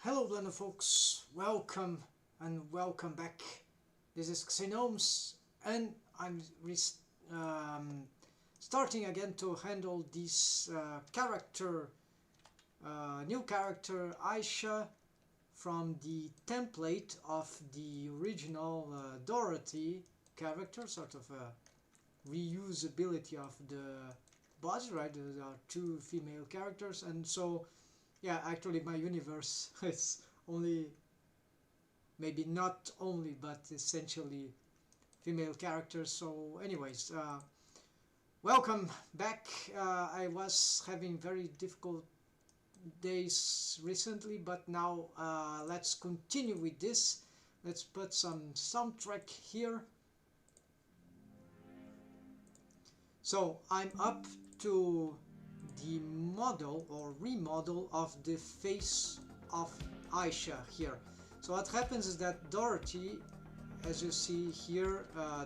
Hello Blender folks, welcome and welcome back. This is Gnomes and I'm starting again to handle this new character Aisha from the template of the original Dorothy character, sort of a reusability of the body, right? There are two female characters, and so yeah, actually my universe is only, maybe not only, but essentially female characters. So anyways, welcome back. I was having very difficult days recently, but now let's continue with this. Let's put some soundtrack here. So I'm up to the model or remodel of the face of Aisha here. So what happens is that Dorothy, as you see here,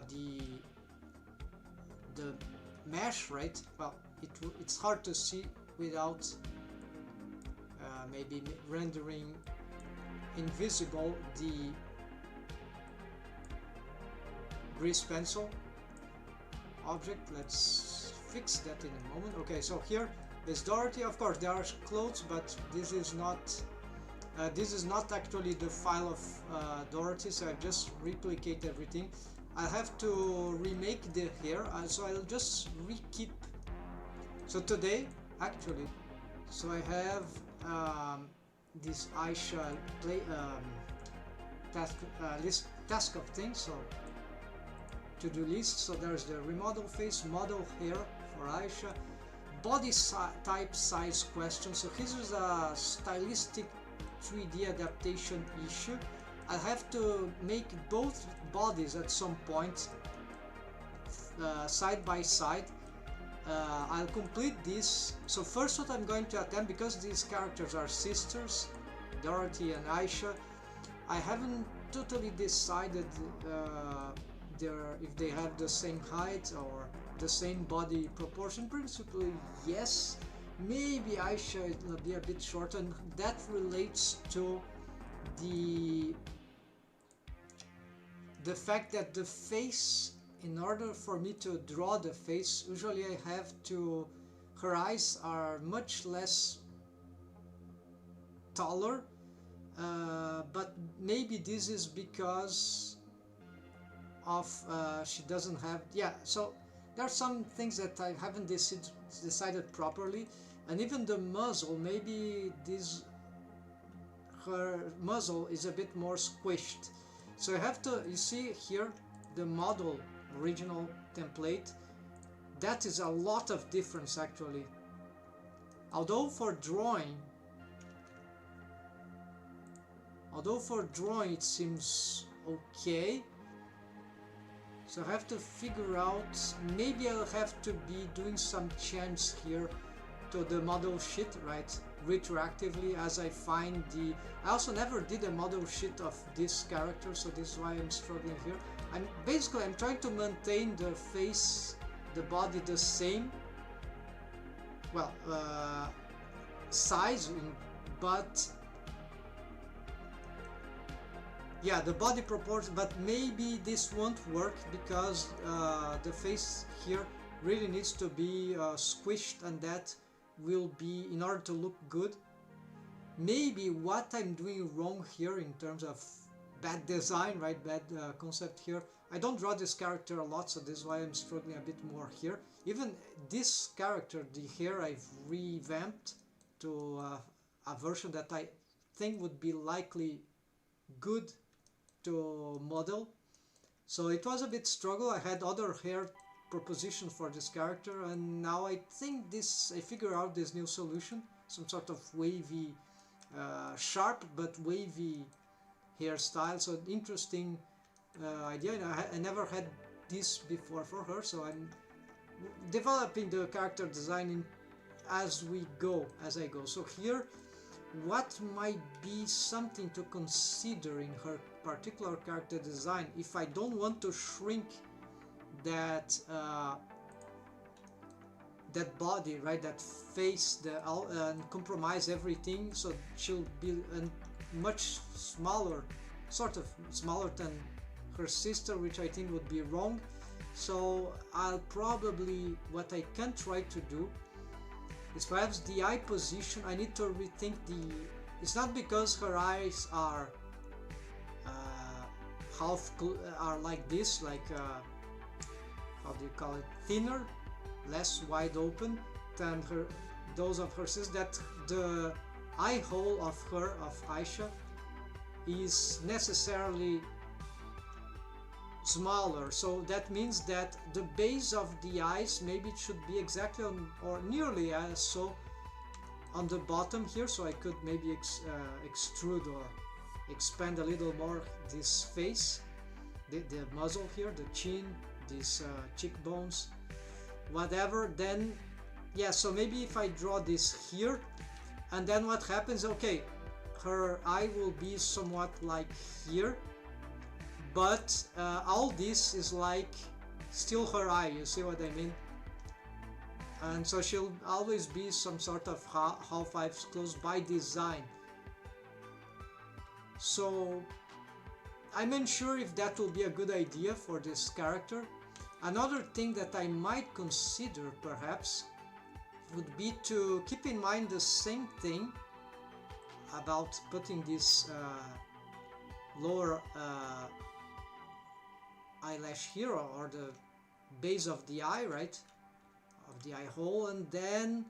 the mesh, right? Well, it's hard to see without maybe rendering invisible the grease pencil object. Let's fix that in a moment. Okay, so here is Dorothy. Of course there are clothes, but this is not actually the file of Dorothy, so I just replicate everything. I have to remake the hair, so I'll just keep. So today actually, so I have this Aisha task of things, so to-do list. So there's the remodel face, model hair for Aisha, body type size question. So this is a stylistic 3D adaptation issue. I have to make both bodies at some point side by side. I'll complete this. So first what I'm going to attempt, because these characters are sisters, Dorothy and Aisha, I haven't totally decided if they have the same height or the same body proportion. Principally yes, maybe Aisha will be a bit short, and that relates to the fact that the face, in order for me to draw the face, usually I have to, her eyes are much less taller, but maybe this is because of she doesn't have, yeah, so there are some things that I haven't decided properly. And even the muzzle, maybe her muzzle is a bit more squished, so I have to, you see here the model original template, that is a lot of difference actually. Although for drawing it seems okay. So I have to figure out, maybe I'll have to be doing some change here to the model sheet, right, retroactively, as I find I also never did a model sheet of this character, so this is why I'm struggling here. I'm trying to maintain the face, the body the same, well, size, but yeah, the body proportion, but maybe this won't work because the face here really needs to be squished, and that will be, in order to look good. Maybe what I'm doing wrong here in terms of bad design, right, bad concept here. I don't draw this character a lot, so this is why I'm struggling a bit more here. Even this character, the hair, I've revamped to a version that I think would be likely good to model. So it was a bit struggle. I had other hair propositions for this character, and now I think I figure out this new solution, some sort of wavy, sharp but wavy hairstyle. So interesting idea. I never had this before for her, so I'm developing the character design as I go. So here, what might be something to consider in her particular character design, if I don't want to shrink that that body, right, that face, and compromise everything, so she'll be, and much smaller, sort of smaller than her sister, which I think would be wrong. So I'll probably, what I can try to do is perhaps the eye position. I need to rethink the, it's not because her eyes are are like this, like how do you call it, thinner, less wide open than those of her sister, that the eye hole of Aisha is necessarily smaller. So that means that the base of the eyes, maybe it should be exactly on, or nearly as so, on the bottom here. So I could maybe extrude or expand a little more this face, the muzzle here, the chin, these cheekbones, whatever. Then yeah, so maybe if I draw this here, and then what happens, okay, her eye will be somewhat like here, but all this is like still her eye, you see what I mean? And so she'll always be some sort of half-eyes closed by design. So I'm unsure if that will be a good idea for this character. Another thing that I might consider perhaps would be to keep in mind the same thing about putting this lower eyelash here, or the base of the eye, right, of the eye hole, and then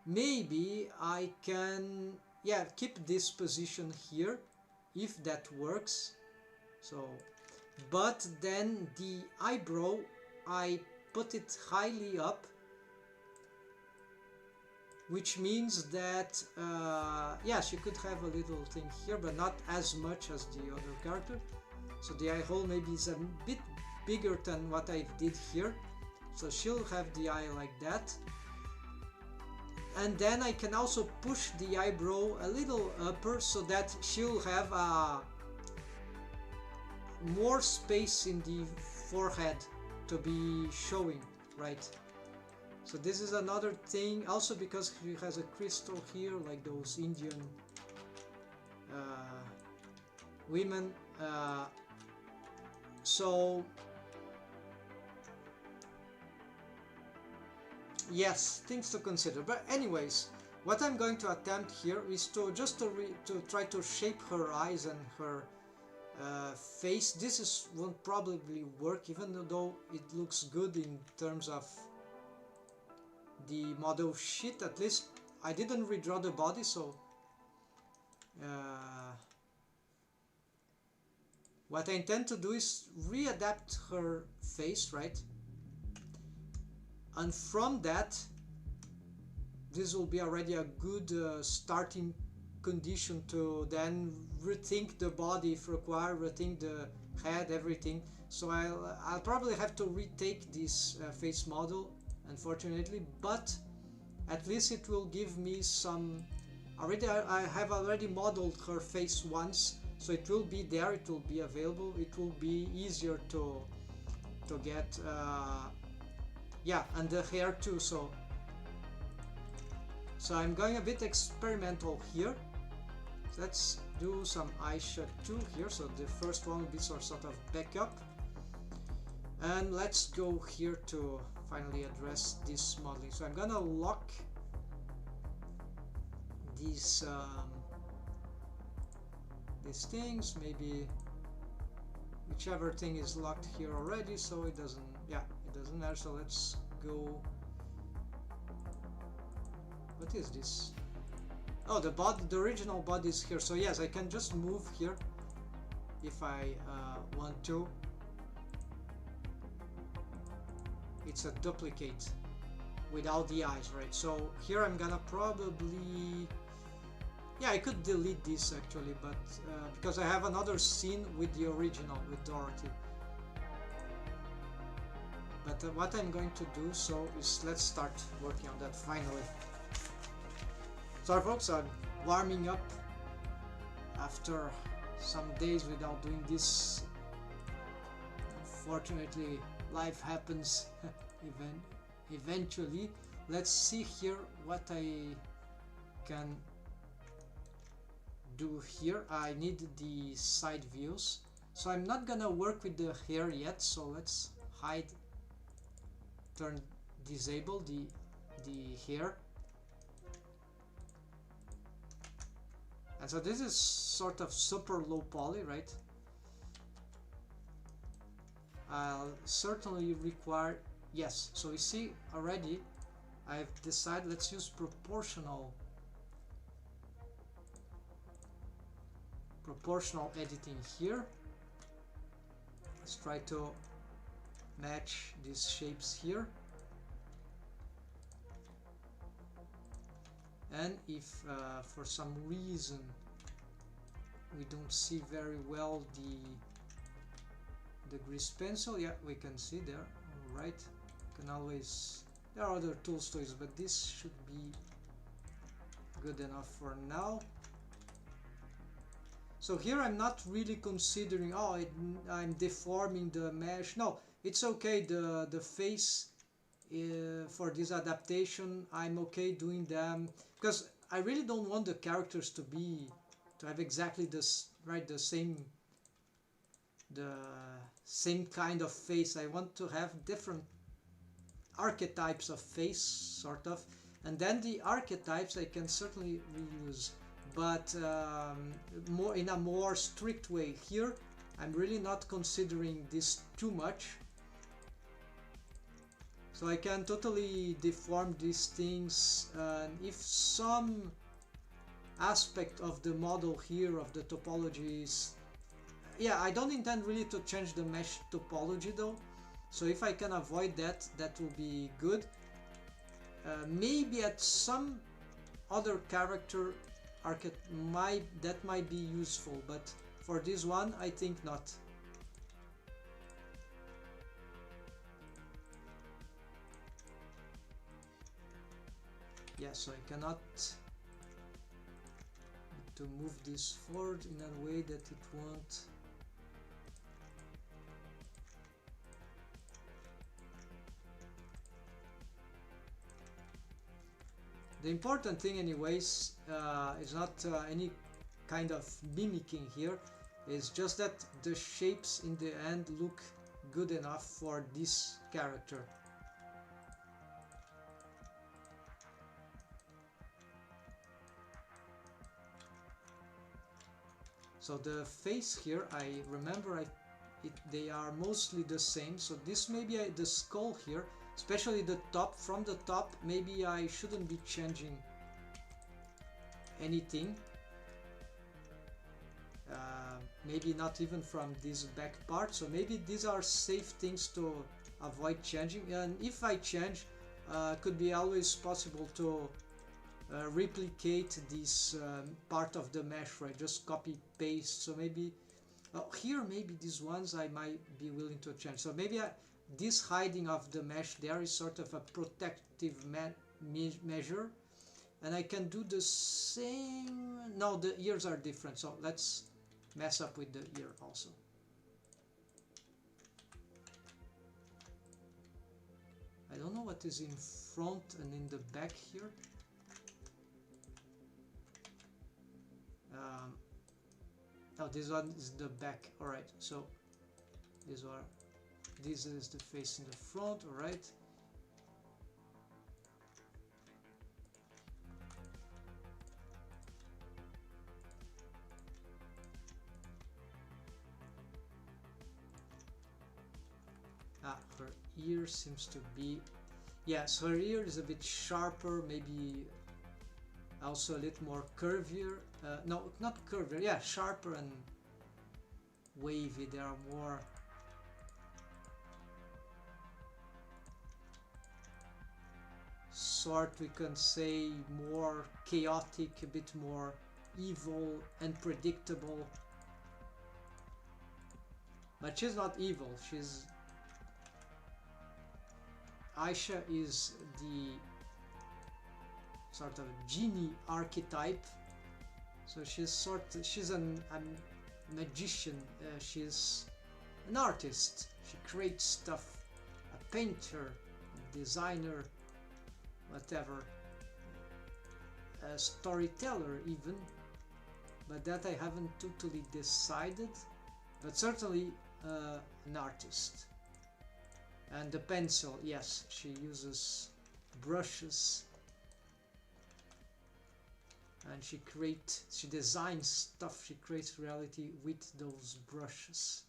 maybe I can, yeah, keep this position here if that works. So, but then the eyebrow, I put it highly up, which means that yeah, she could have a little thing here, but not as much as the other character. So the eye hole maybe is a bit bigger than what I did here, so she'll have the eye like that. And then I can also push the eyebrow a little upper so that she'll have more space in the forehead to be showing, right? So this is another thing, also because she has a crystal here, like those Indian women. So yes, things to consider. But anyways, what I'm going to attempt here is to try to shape her eyes and her face. This won't probably work, even though it looks good in terms of the model sheet. At least I didn't redraw the body, so what I intend to do is readapt her face, right? And from that, this will be already a good starting condition to then rethink the body if required, rethink the head, everything. So I'll probably have to retake this face model, unfortunately, but at least it will give me some. I have already modeled her face once, so it will be there, it will be available, it will be easier to get yeah, and the hair too. So I'm going a bit experimental here. So let's do some Aisha 2 here. So the first one will be sort of backup, and let's go here to finally address this modeling. So I'm gonna lock these things, maybe whichever thing is locked here already, so it doesn't, yeah, it doesn't matter. So let's go, what is this? Oh, the body, the original body is here. So yes, I can just move here if I want to. It's a duplicate without the eyes, right? So here I'm gonna probably, yeah, I could delete this actually, but because I have another scene with the original, with Dorothy. But what I'm going to do so is let's start working on that finally. Sorry folks, I'm warming up after some days without doing this. Unfortunately, life happens eventually. Let's see here what I can do here. I need the side views, so I'm not gonna work with the hair yet. So let's hide, turn, disable the hair. And so this is sort of super low poly, right? I'll certainly require, yes, so you see already I've decided let's use proportional editing here. Let's try to match these shapes here, and if for some reason we don't see very well the grease pencil, yeah, we can see there. All right, can always, there are other tools to use, but this should be good enough for now. So here I'm not really considering, oh, I'm deforming the mesh. No, it's okay. The face for this adaptation, I'm okay doing them, because I really don't want the characters to have exactly this, right, the same kind of face. I want to have different archetypes of face, sort of, and then the archetypes I can certainly reuse, but more in a more strict way. Here I'm really not considering this too much, so I can totally deform these things. If some aspect of the model here, of the topology is, yeah, I don't intend really to change the mesh topology though, so if I can avoid that, that will be good. Maybe at some other character that might be useful, but for this one I think not. Yeah, so I cannot to move this forward in a way that it won't. The important thing anyways is not any kind of mimicking here, it's just that the shapes in the end look good enough for this character. So the face here, I remember they are mostly the same, so this may be the skull here, especially the top. From the top maybe I shouldn't be changing anything, maybe not even from this back part, so maybe these are safe things to avoid changing, and if I change, could be always possible to replicate this part of the mesh, right? Just copy paste. So maybe here, maybe these ones I might be willing to change. So maybe this hiding of the mesh there is sort of a protective measure, and I can do the same. No, the ears are different, so let's mess up with the ear also. I don't know what is in front and in the back here. Now this one is the back. Alright, so this is the face in the front. Alright, her ear seems to be, yes, her ear is a bit sharper, maybe also a little more curvier, no, not curvier, yeah, sharper and wavy. There are more sort, we can say, more chaotic, a bit more evil and predictable, but she's not evil. Aisha is the sort of genie archetype, so she's a magician, she's an artist, she creates stuff, a painter, a designer, whatever, a storyteller even. but that I haven't totally decided, but certainly an artist. And the pencil, yes, she uses brushes and she designs stuff, she creates reality with those brushes.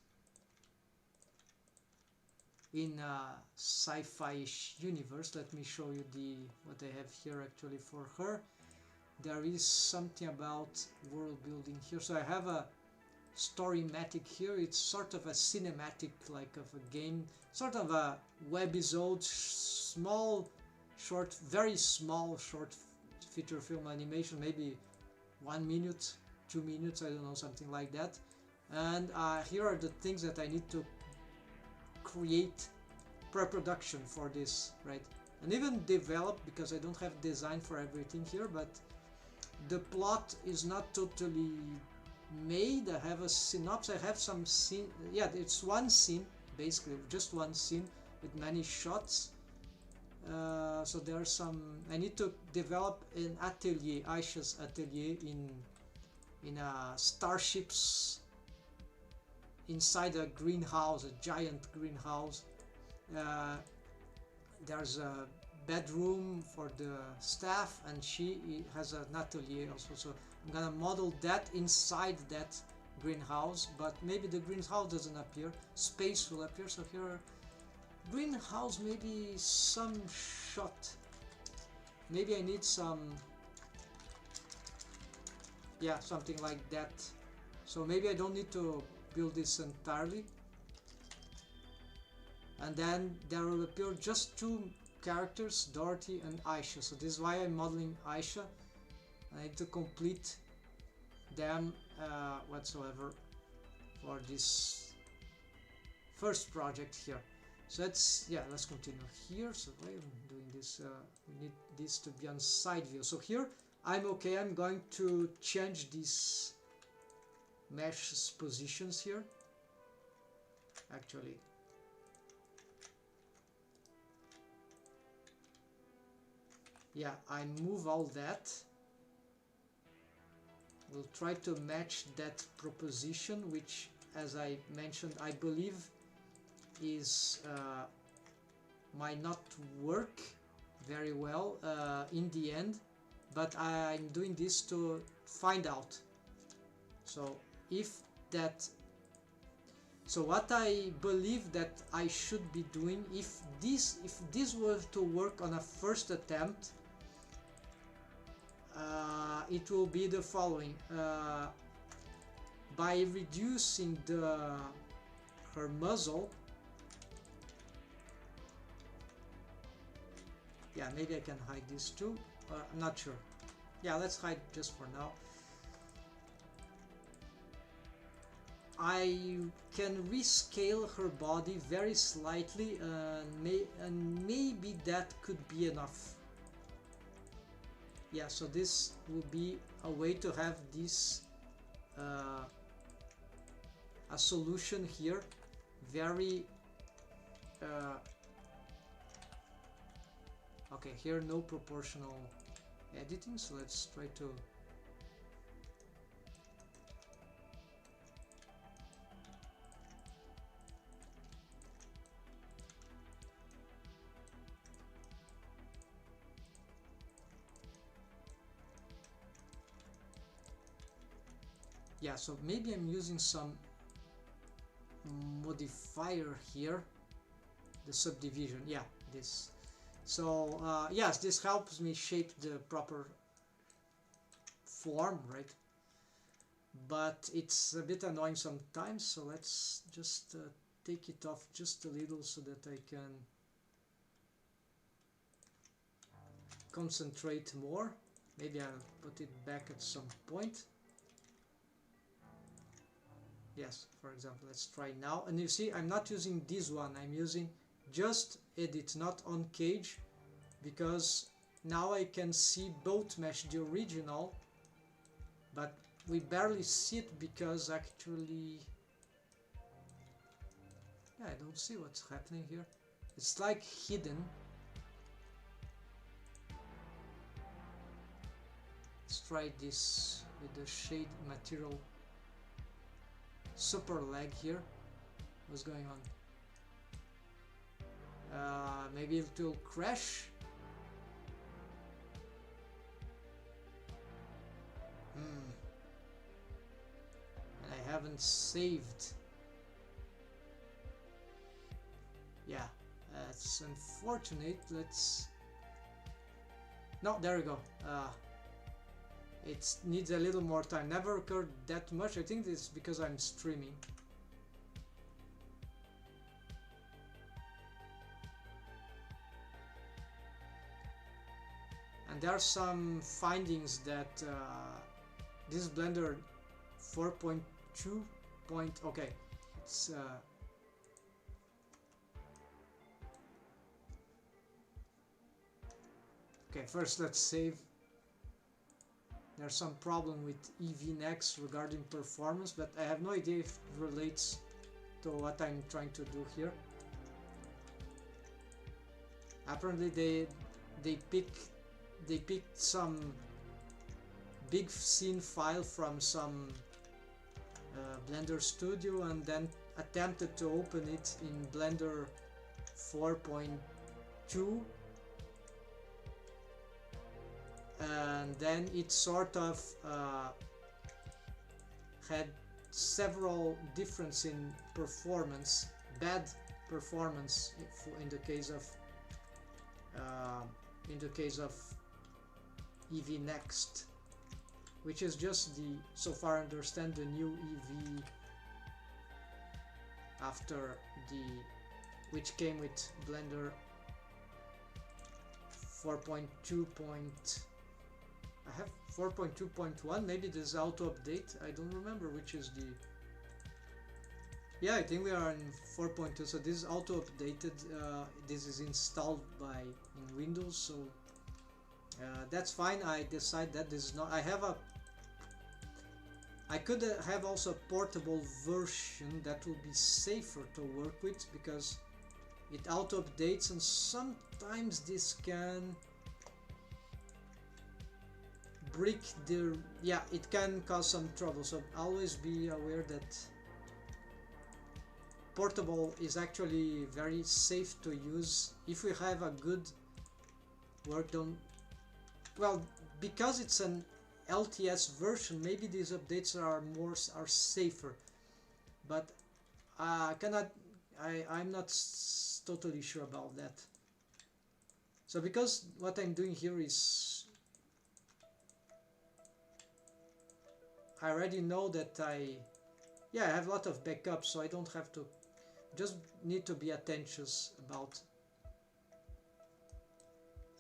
In a sci-fi-ish universe, let me show you what I have here actually for her. There is something about world building here, so I have a storymatic here. It's sort of a cinematic, like of a game, sort of a webisode, small, short, very small short feature film animation, maybe 1 minute, 2 minutes, I don't know, something like that. And here are the things that I need to create pre-production for this, right? And even develop, because I don't have design for everything here, but the plot is not totally made. I have a synopsis, I have some scene, yeah, it's one scene, basically, just one scene with many shots. So there are some, I need to develop an atelier, Aisha's atelier in a starships inside a greenhouse, a giant greenhouse. There's a bedroom for the staff, and she has an atelier also, so I'm gonna model that inside that greenhouse, but maybe the greenhouse doesn't appear, space will appear. So here, greenhouse, maybe some shot, maybe I need some, yeah, something like that. So maybe I don't need to build this entirely. And then there will appear just two characters, Dorothy and Aisha. So this is why I'm modeling Aisha. I need to complete them whatsoever for this first project here. So let's continue here. So why am I doing this? We need this to be on side view. So here I'm okay. I'm going to change these mesh positions here. Actually, yeah, I move all that. We'll try to match that proposition, which, as I mentioned, I believe is might not work very well in the end, but I'm doing this to find out. So what I believe that I should be doing, if this were to work on a first attempt, it will be the following: by reducing her muzzle. Yeah, maybe I can hide this too. I'm not sure. Yeah, let's hide just for now. I can rescale her body very slightly, and maybe that could be enough. Yeah, so this will be a way to have this a solution here, very okay, here no proportional editing, so let's try to yeah, so maybe I'm using some modifier here, the subdivision, yeah, this. So yes, this helps me shape the proper form, right? But it's a bit annoying sometimes, so let's just take it off just a little so that I can concentrate more. Maybe I'll put it back at some point. Yes, for example, let's try now. And you see, I'm not using this one, I'm using just edit, not on cage, because now I can see both mesh, the original, but we barely see it because actually, yeah, I don't see what's happening here. It's like hidden. Let's try this with the shade material super lag here. What's going on? Maybe it will crash. And I haven't saved. Yeah, that's unfortunate. Let's... No, there we go. It needs a little more time. Never occurred that much. I think it's because I'm streaming. And there are some findings that this Blender 4.2 okay, it's okay, first let's save. There's some problem with EV-NEX regarding performance, but I have no idea if it relates to what I'm trying to do here. Apparently they picked some big scene file from some Blender studio and then attempted to open it in Blender 4.2, and then it sort of had several differences in performance, bad performance in the case of EV-NEX, which is just the, so far I understand, the new EV after the, which came with Blender 4.2. I have 4.2.1, maybe this is auto update, I don't remember which is the... Yeah, I think we are in 4.2, so this is auto updated. This is installed in Windows, so that's fine. I decide that this is not... I could have also a portable version that will be safer to work with, because it auto updates and sometimes this can break the... yeah, it can cause some trouble, so always be aware that portable is actually very safe to use if we have a good work done. Well, because it's an LTS version, maybe these updates are safer, but I'm not totally sure about that. So because what I'm doing here is I already know that I have a lot of backups, so I don't have to, just need to be attentive about.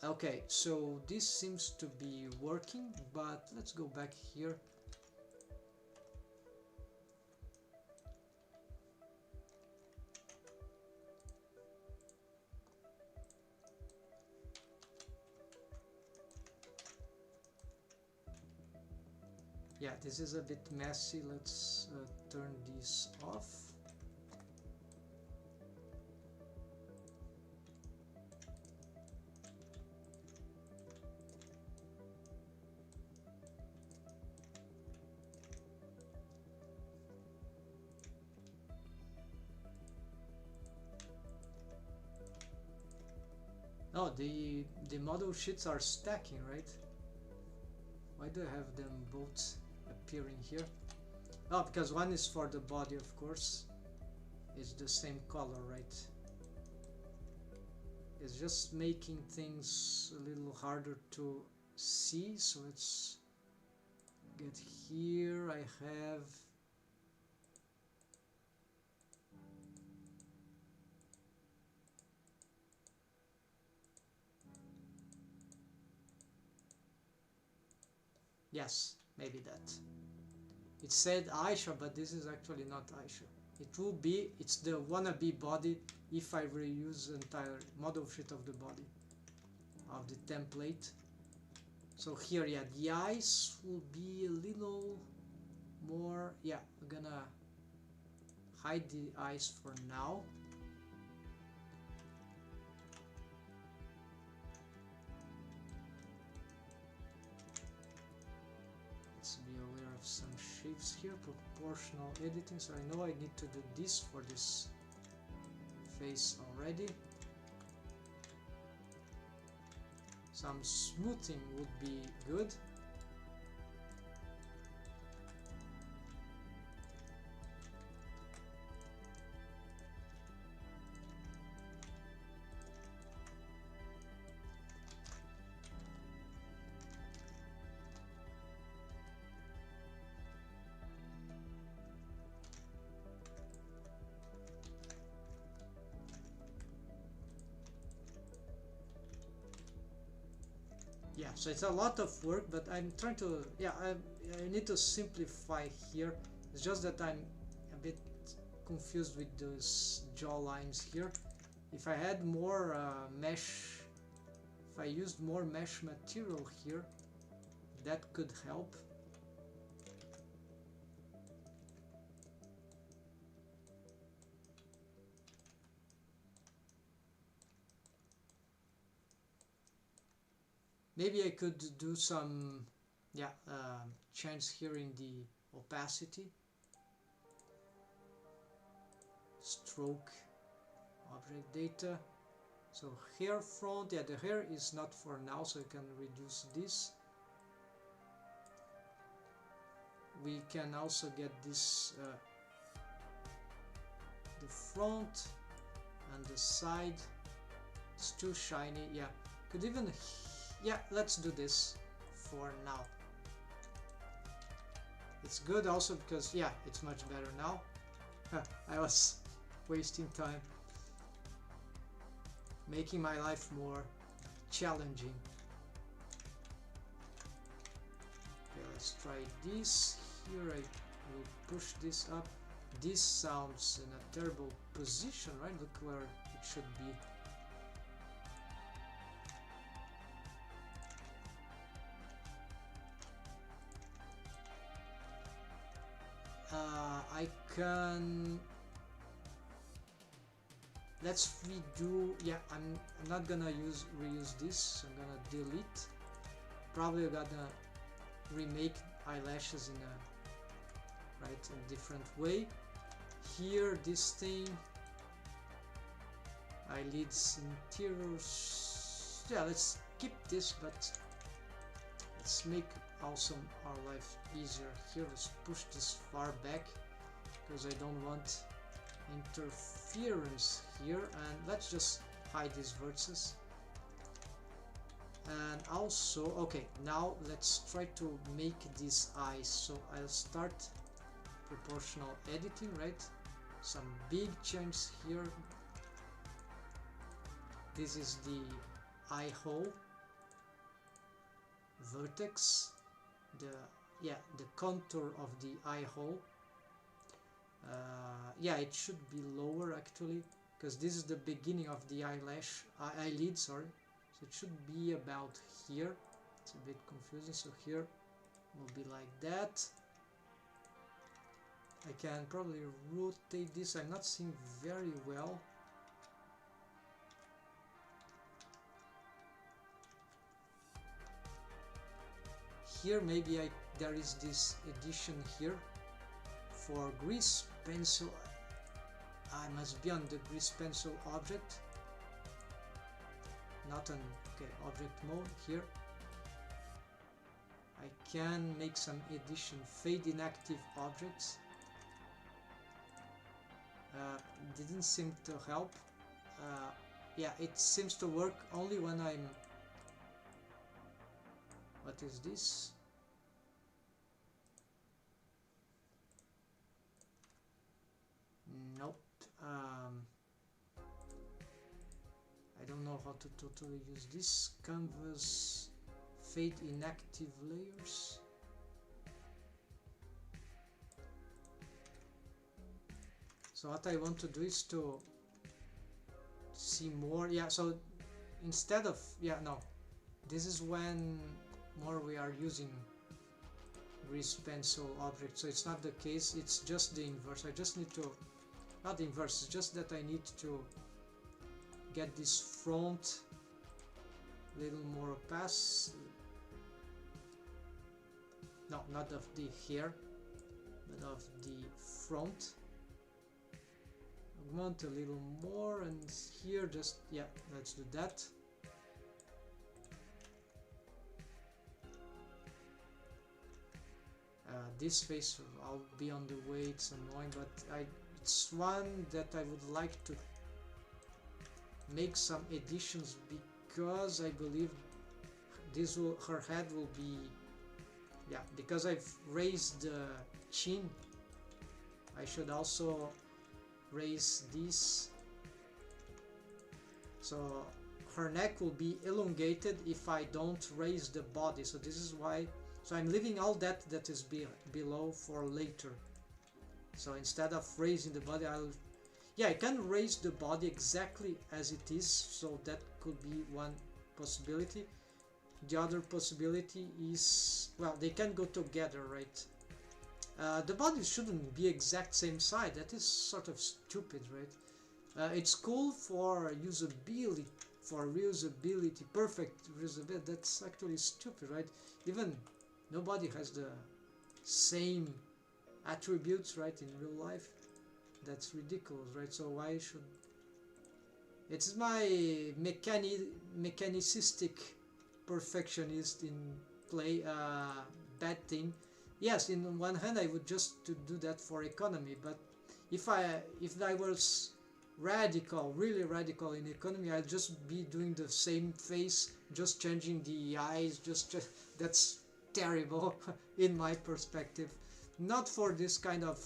Okay, so this seems to be working, but let's go back here. Yeah, this is a bit messy. Let's turn this off. Oh, the model sheets are stacking, right? Why do I have them both appearing here? Oh, because one is for the body, of course. It's the same color, right? It's just making things a little harder to see, so let's get here. I have... yes, maybe that. It said Aisha, but this is actually not Aisha. It will be, it's the wannabe body if I reuse the entire model sheet of the body, of the template. So here, yeah, the eyes will be a little more, yeah, we're gonna hide the eyes for now. Let's be aware some shapes here, proportional editing, so I know I need to do this for this face already. Some smoothing would be good. Yeah, so it's a lot of work, but I'm trying to, yeah, I need to simplify here. It's just that I'm a bit confused with those jaw lines here. If I had more mesh, if I used more mesh material here, that could help. Maybe I could do some, yeah, change here in the opacity, stroke, object data. So hair front, yeah, the hair is not for now, so you can reduce this. We can also get this, the front and the side. It's too shiny, yeah. Could even, yeah, let's do this for now. It's good also because, yeah, it's much better now. I was wasting time, making my life more challenging. Okay, let's try this. Here I will push this up. This sounds in a terrible position, right? Look where it should be. I can, let's redo, yeah, I'm not gonna reuse this, I'm gonna delete. Probably gonna remake eyelashes in a different way. Here, this thing, eyelids, interiors, yeah, let's keep this, but let's make also our life easier here. Let's push this far back because I don't want interference here, and let's just hide these vertices. And also, okay, now let's try to make these eyes. So I'll start proportional editing, right? Some big changes here. This is the eye hole vertex, the contour of the eye hole. Yeah, it should be lower actually, because this is the beginning of the eyelid, sorry. So it should be about here. It's a bit confusing, so here will be like that. I can probably rotate this, I'm not seeing very well. Here maybe there is this addition here for grease pencil. I must be on the grease pencil object, not on, okay, object mode here. I can make some addition, fade inactive objects. Didn't seem to help. Yeah, it seems to work only when I'm, what is this? Nope. I don't know how to totally use this. Canvas, fade inactive layers. So what I want to do is to see more, yeah, so instead of, yeah, no, this is when more we are using grease pencil object, so it's not the case, it's just the inverse. I just need to, not the inverse, it's just that I need to get this front a little more opaque. no, not of the hair, but of the front. Augment a little more, and here just, yeah, let's do that. This face, I'll be on the way, it's annoying, but it's one that I would like to make some additions, because I believe her head will be, yeah, because I've raised the chin, I should also raise this, so her neck will be elongated if I don't raise the body. So this is why, so I'm leaving all that is below for later. So instead of raising the body, I can raise the body exactly as it is, so that could be one possibility. The other possibility is, well, they can go together, right? The body shouldn't be exact same size. That is sort of stupid, right? It's cool for usability, perfect reusability. That's actually stupid, right? Even nobody has the same attributes, right, in real life. That's ridiculous, right? So why should... It's my mechanicistic perfectionist in play bad thing. Yes, in one hand I would just to do that for economy, but if I was radical, really radical in economy, I'd just be doing the same face, just changing the eyes, that's terrible in my perspective. Not for this kind of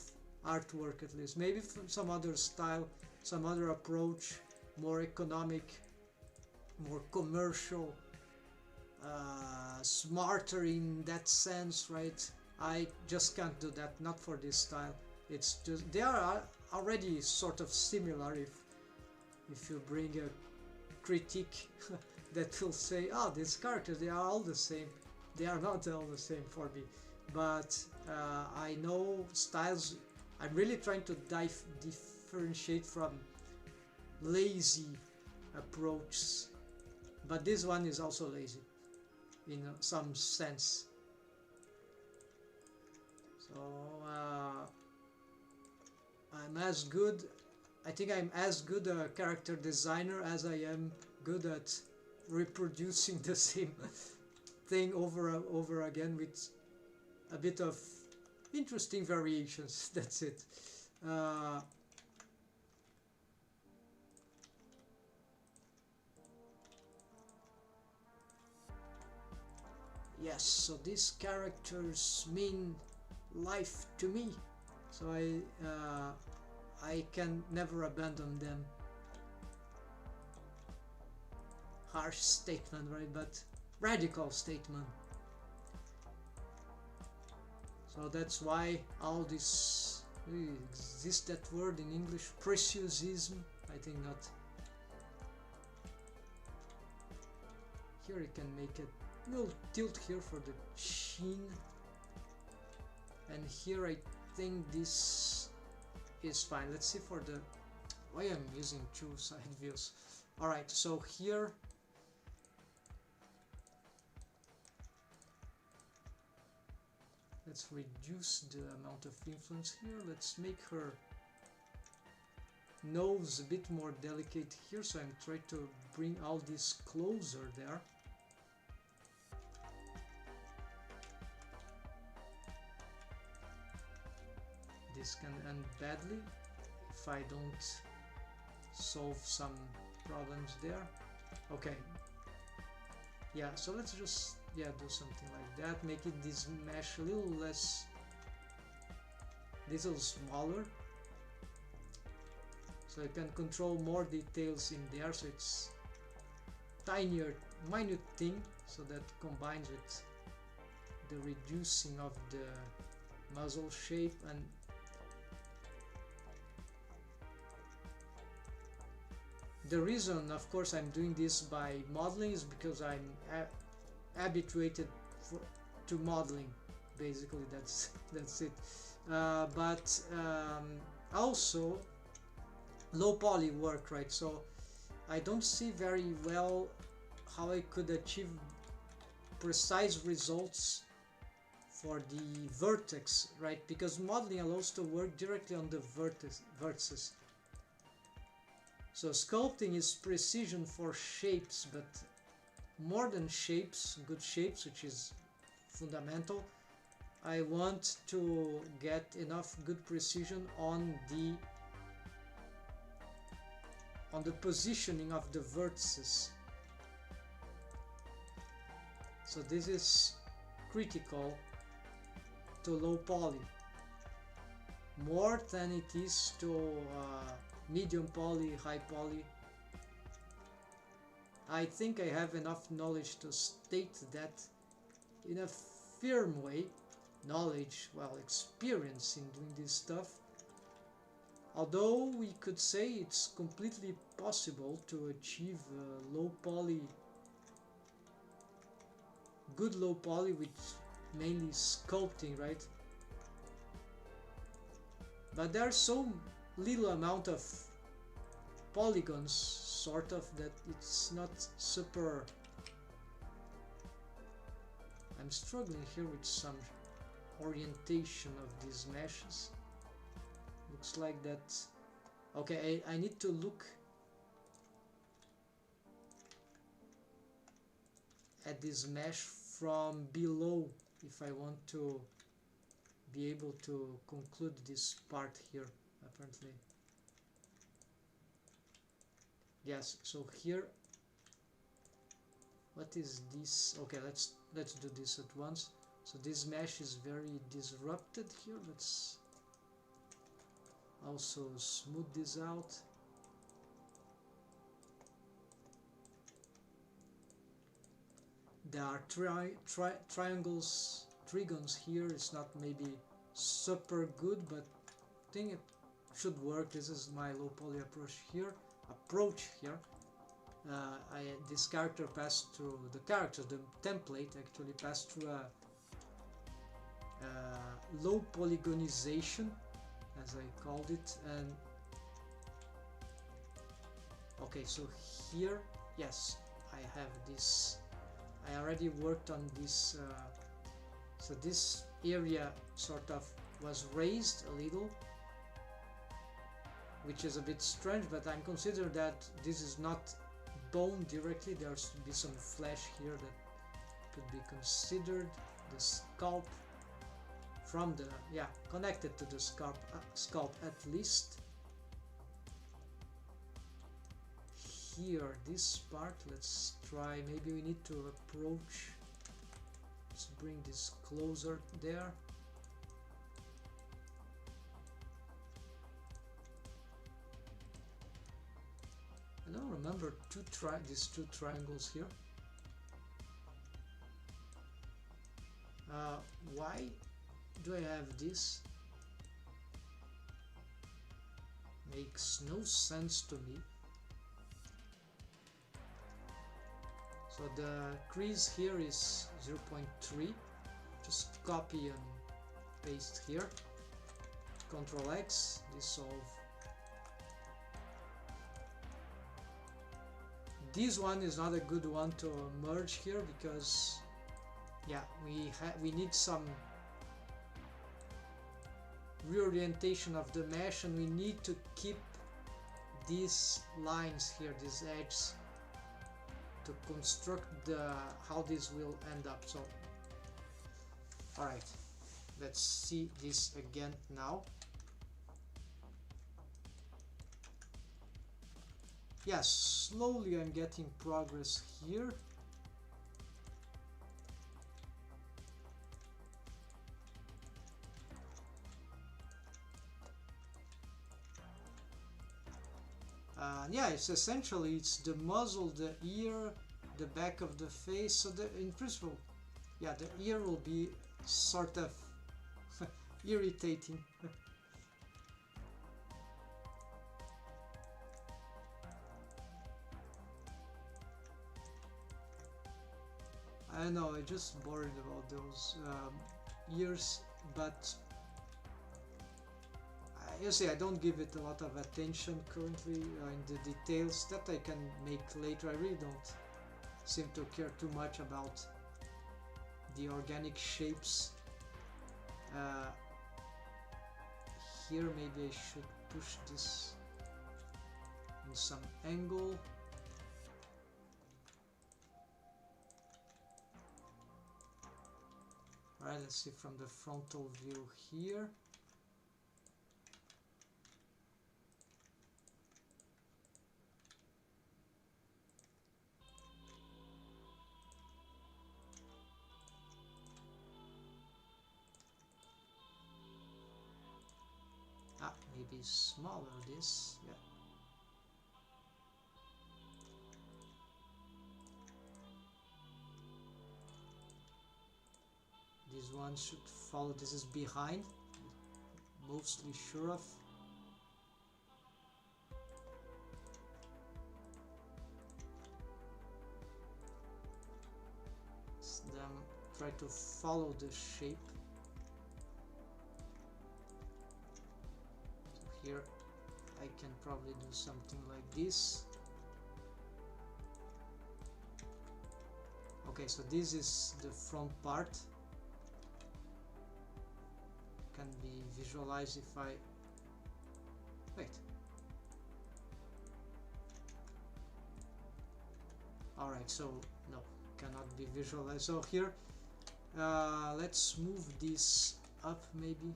artwork, at least. Maybe some other style, some other approach, more economic, more commercial, smarter in that sense, right? I just can't do that, not for this style. It's just, they are already sort of similar. If you bring a critique that will say, oh, these characters, they are all the same. They are not all the same for me. But I know styles. I'm really trying to differentiate from lazy approaches, but this one is also lazy in some sense. So I'm as good, I think I'm as good a character designer as I am good at reproducing the same thing over again with a bit of interesting variations. That's it. Yes, so these characters mean life to me, so I can never abandon them. Harsh statement, right? But radical statement. So that's why all this, exists that word in English, preciosism? I think not. Here you can make a little tilt here for the sheen, and here I think this is fine. Let's see for the, why I'm using two side views. Alright, so here let's reduce the amount of influence here. Let's make her nose a bit more delicate here, so I'm trying to bring all this closer there. This can end badly if I don't solve some problems there. Okay, yeah, so let's just, yeah, do something like that, making this mesh a little less, little smaller, so I can control more details in there, so it's tinier, minute thing, so that combines with the reducing of the muzzle shape. And the reason, of course, I'm doing this by modeling is because I'm habituated to modeling. Basically, that's it. But also low poly work, right? So I don't see very well how I could achieve precise results for the vertex, right? Because modeling allows to work directly on the vertices. So sculpting is precision for shapes, but more than shapes, good shapes, which is fundamental, I want to get enough good precision on the positioning of the vertices. So this is critical to low poly, more than it is to medium poly, high poly. I think I have enough knowledge to state that in a firm way. Knowledge, well, experience in doing this stuff. Although we could say it's completely possible to achieve low poly, good low poly with mainly sculpting, right? But there's so little amount of polygons, sort of, that it's not super. I'm struggling here with some orientation of these meshes. Looks like that. Okay, I need to look at this mesh from below if I want to be able to conclude this part here, apparently. Yes, so here, what is this? Okay, let's do this at once. So this mesh is very disrupted here. Let's also smooth this out. There are triangles, trigons here. It's not maybe super good, but I think it should work. This is my low poly approach here. This character passed through the template actually passed through a low polygonization, as I called it. And okay, so here, yes, I have this. I already worked on this. So this area sort of was raised a little, which is a bit strange, but I'm considering that this is not bone directly. There should be some flesh here that could be considered. The scalp from the, yeah, connected to the scalp at least. Here, this part, let's try, maybe we need to approach. Let's bring this closer there. I don't remember these two triangles here. Why do I have this? Makes no sense to me. So the crease here is 0.3. Just copy and paste here. Ctrl X, dissolve. This one is not a good one to merge here because, yeah, we need some reorientation of the mesh, and we need to keep these lines here, these edges, to construct how this will end up. So, all right, let's see this again now. Yes, slowly I'm getting progress here. Yeah, it's essentially it's the muzzle, the ear, the back of the face. So in principle, yeah, the ear will be sort of irritating. I know, I just worried about those ears, but you see, I don't give it a lot of attention currently in the details that I can make later. I really don't seem to care too much about the organic shapes. Uh, Here maybe I should push this in some angle. Alright, let's see from the frontal view here. Ah, maybe smaller this, yeah. This one should follow, this is behind, mostly sure of. Then try to follow the shape. So here I can probably do something like this. Okay, so this is the front part. Can be visualized if I wait. Alright, so no, cannot be visualized. So here let's move this up maybe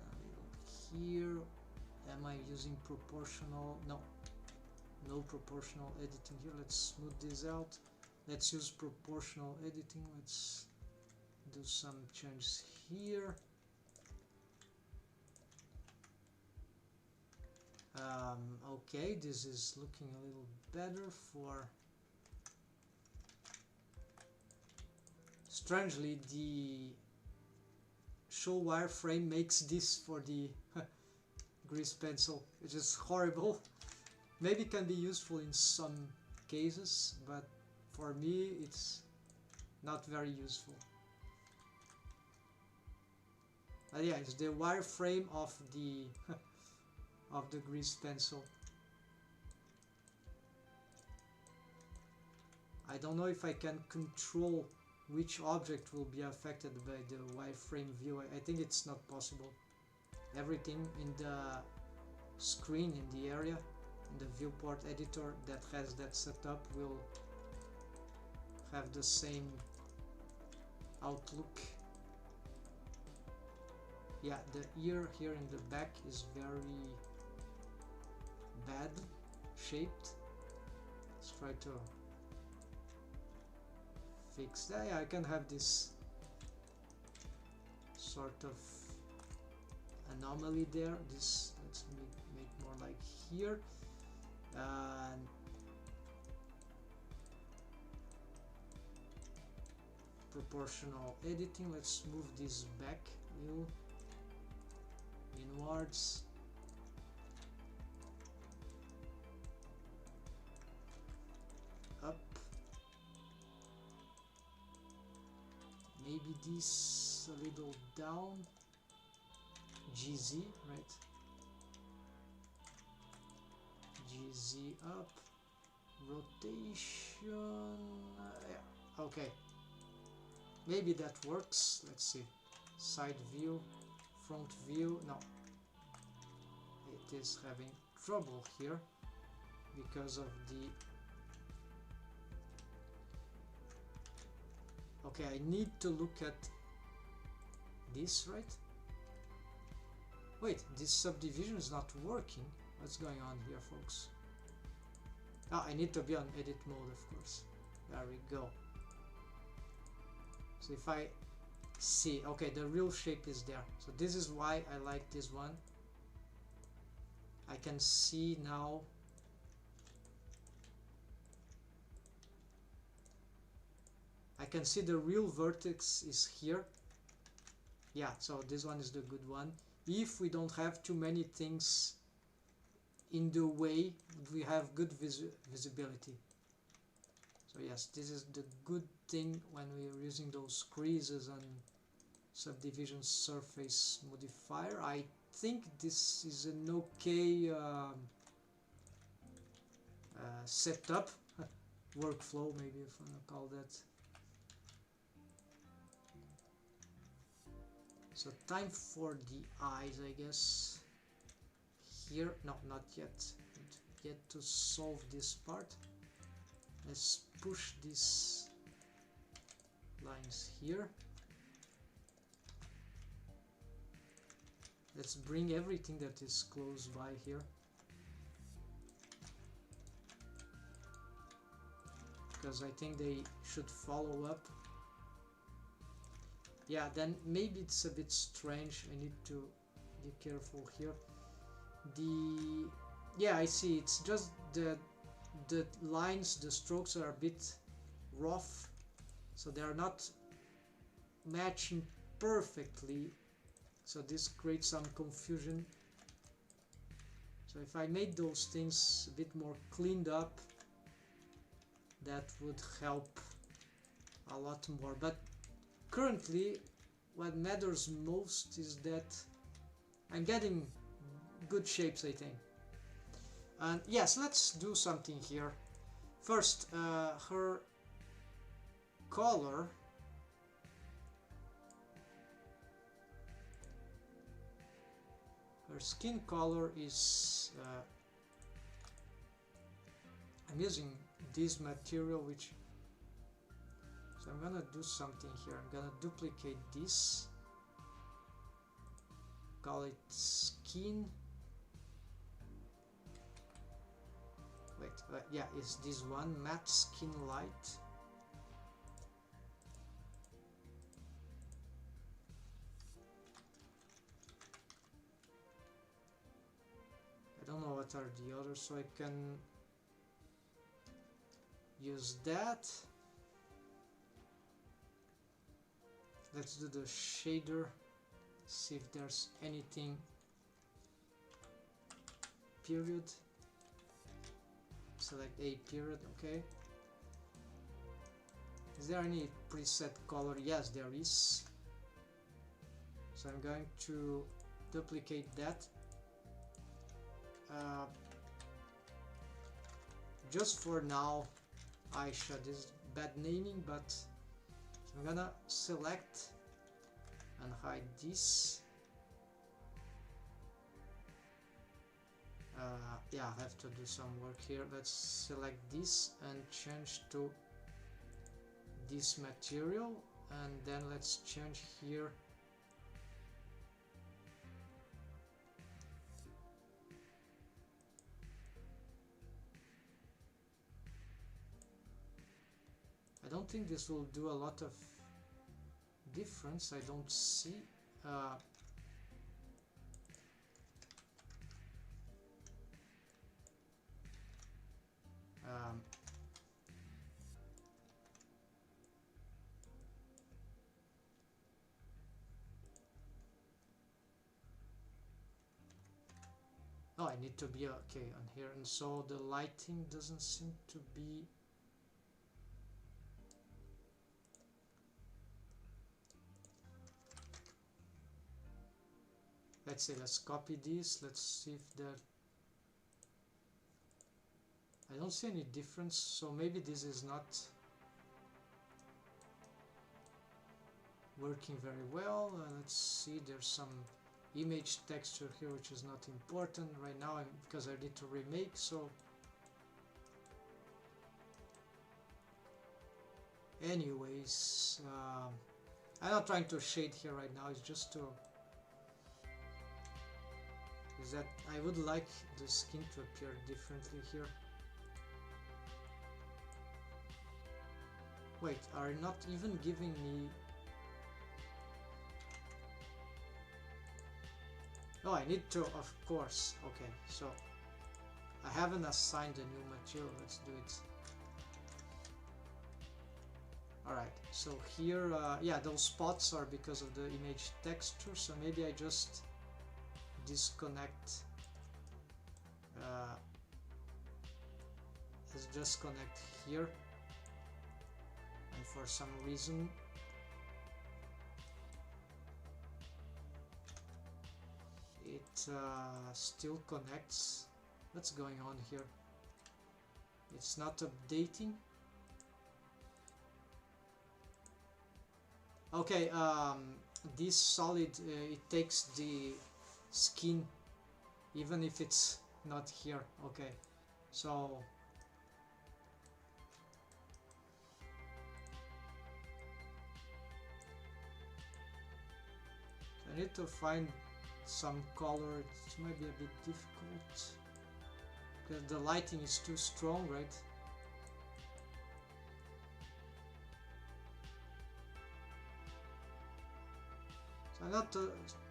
a little here. Am I using proportional? No proportional editing here. Let's smooth this out. Let's use proportional editing. Let's do some changes here. Okay, this is looking a little better for... Strangely, the show wireframe makes this for the grease pencil, which is horrible. Maybe it can be useful in some cases, but for me it's not very useful. But yeah, it's the wireframe of the of the grease pencil. I don't know if I can control which object will be affected by the wireframe view. I think it's not possible. Everything in the screen, in the area, in the viewport editor that has that setup will have the same outlook. Yeah, the ear here in the back is very bad shaped. Let's try to fix that. Yeah, I can have this sort of anomaly there. This, let's make more like here. And proportional editing, let's move this back a little inwards. Up. Maybe this a little down. GZ, right? GZ up. Rotation. Yeah, okay. Maybe that works. Let's see. Side view, front view. No. It is having trouble here because of the... Okay, I need to look at this, right? Wait, this subdivision is not working. What's going on here, folks? Ah, I need to be on edit mode, of course. There we go. So if I see, okay, the real shape is there. So this is why I like this one. I can see now. I can see the real vertex is here. Yeah, so this one is the good one. If we don't have too many things in the way, we have good visibility. So yes, this is the good thing when we are using those creases and subdivision surface modifier. I think this is an okay setup, workflow maybe if I want to call that. So time for the eyes, I guess. Here, no, not yet. Yet to solve this part. Let's push these lines here. Let's bring everything that is close by here. Because I think they should follow up. Yeah, then maybe it's a bit strange. I need to be careful here. Yeah, I see. It's just the lines, the strokes are a bit rough, so they are not matching perfectly. So this creates some confusion. So if I made those things a bit more cleaned up, that would help a lot more. But currently, what matters most is that I'm getting good shapes, I think. And yes, let's do something here. First, her color. Her skin color is... I'm using this material, which... So I'm gonna do something here. I'm gonna duplicate this. Call it skin. Wait, yeah, it's this one, matte skin light. I don't know what are the others, so I can use that. Let's do the shader, see if there's anything. Period. Select a period, okay. Is there any preset color? Yes, there is. So I'm going to duplicate that. Just for now, Aisha, this is bad naming, but I'm gonna select and hide this. Yeah, I have to do some work here. Let's select this and change to this material, and then let's change here I don't think this will do a lot of difference. I don't see oh, I need to be okay on here, and so the lighting doesn't seem to be let's say, let's copy this, let's see if there I don't see any difference, so maybe this is not working very well. Let's see, there's some image texture here which is not important right now because I need to remake, so anyways, I'm not trying to shade here right now, it's just to is that I would like the skin to appear differently here. Wait, are not even giving me... Oh, I need to, of course. Okay, so I haven't assigned a new material. Let's do it. Alright, so here, yeah, those spots are because of the image texture, so maybe I just disconnect. Let's just connect here. And for some reason it still connects. What's going on here? It's not updating. Okay, this solid, it takes the skin even if it's not here. Okay, so I need to find some color. It might be a bit difficult because the lighting is too strong, right? So I'm not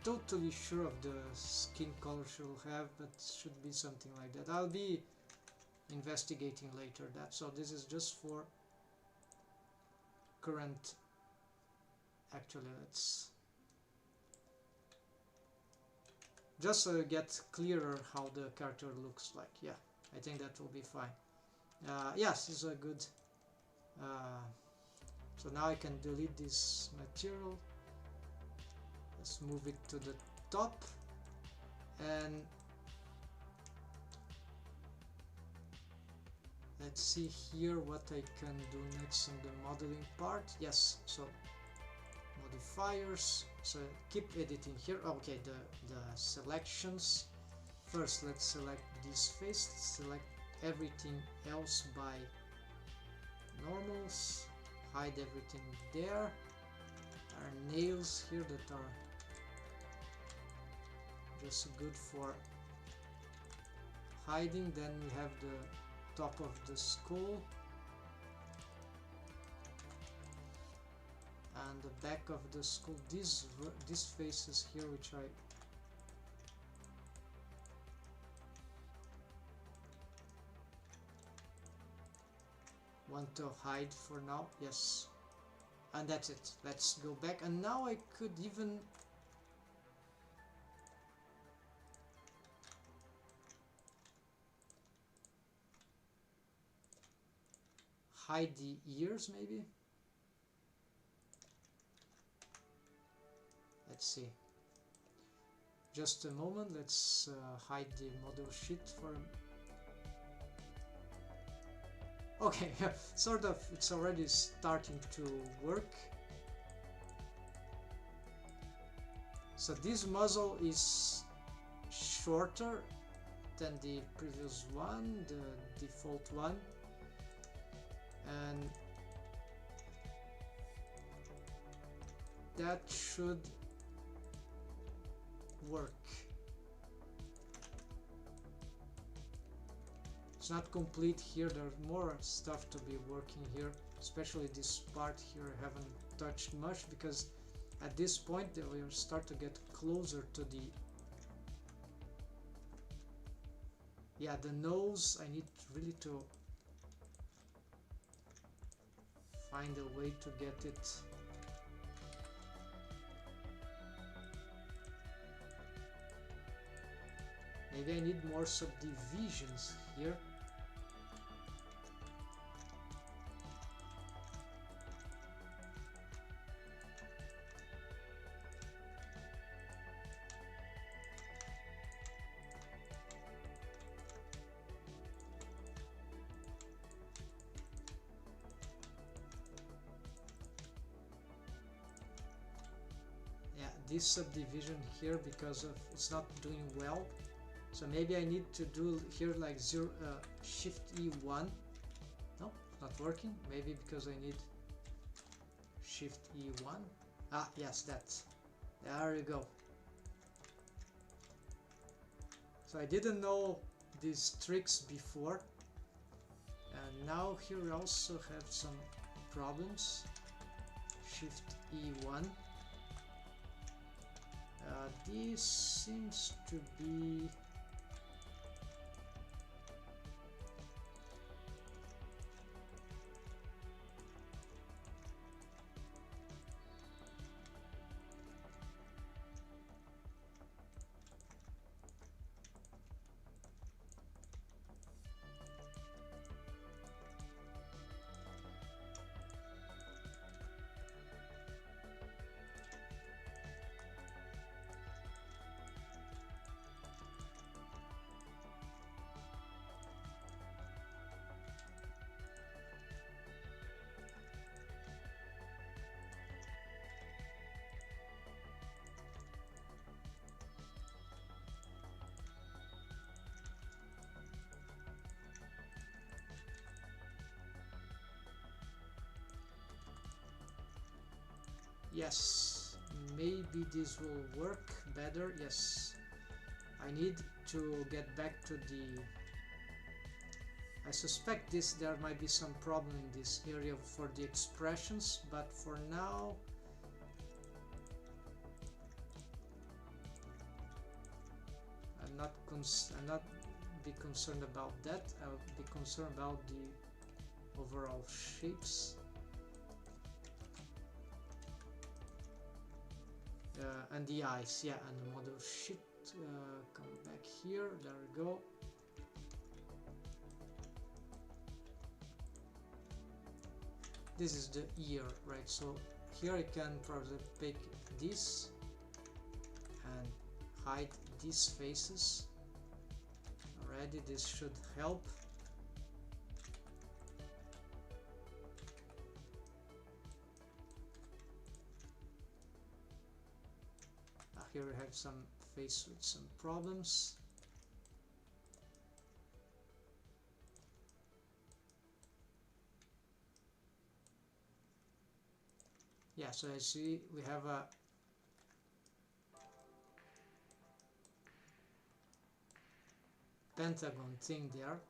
totally sure of the skin color she'll have, but should be something like that. I'll be investigating later that. So this is just for current. Actually, let's just get clearer how the character looks like. Yeah, I think that will be fine. Yes, it's a good. So now I can delete this material. Let's move it to the top, and let's see here what I can do next on the modeling part. Yes, so modifiers. So keep editing here. Okay, the selections. First, let's select this face. Select everything else by normals. Hide everything there. Our nails here that are just good for hiding. Then we have the top of the skull and the back of the skull. These faces here, which I want to hide for now. Yes, and that's it. Let's go back, and now I could even hide the ears, maybe. Let's see. Just a moment. Let's hide the model sheet for okay, sort of, it's already starting to work. So this muzzle is shorter than the previous one, the default one, and that should work. It's not complete here, there's more stuff to be working here, especially this part here I haven't touched much, because at this point we start to get closer to the the nose. I need really to find a way to get it maybe I need more subdivisions here. This subdivision here, because of it's not doing well, so maybe I need to do here like shift E1. No, not working. Maybe because I need shift E1. Yes, that's there you go. So I didn't know these tricks before, and now here we also have some problems. Shift E1. This seems to be Yes, maybe this will work better. Yes, I need to get back to the... I suspect there might be some problem in this area for the expressions, but for now I'm not be concerned about that. I'll be concerned about the overall shapes. And the eyes, yeah, and the model sheet. Come back here, there we go. This is the ear, right? So here I can probably pick this and hide these faces. Already, this should help. Here we have some face with some problems. Yeah, so I see we have a pentagon thing there,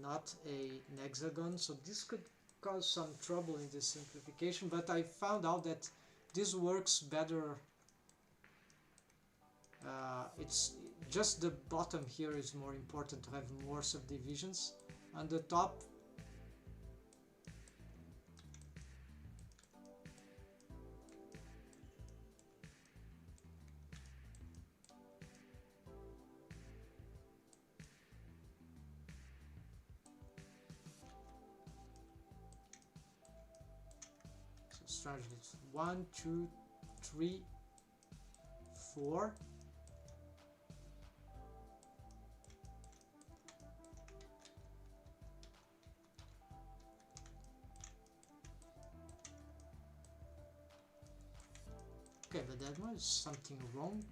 not an hexagon, so this could cause some trouble in the simplification, but I found out that this works better. It's just the bottom here is more important to have more subdivisions. On the top, strategy 1, 2, 3, 4. Okay, but that was something wrong.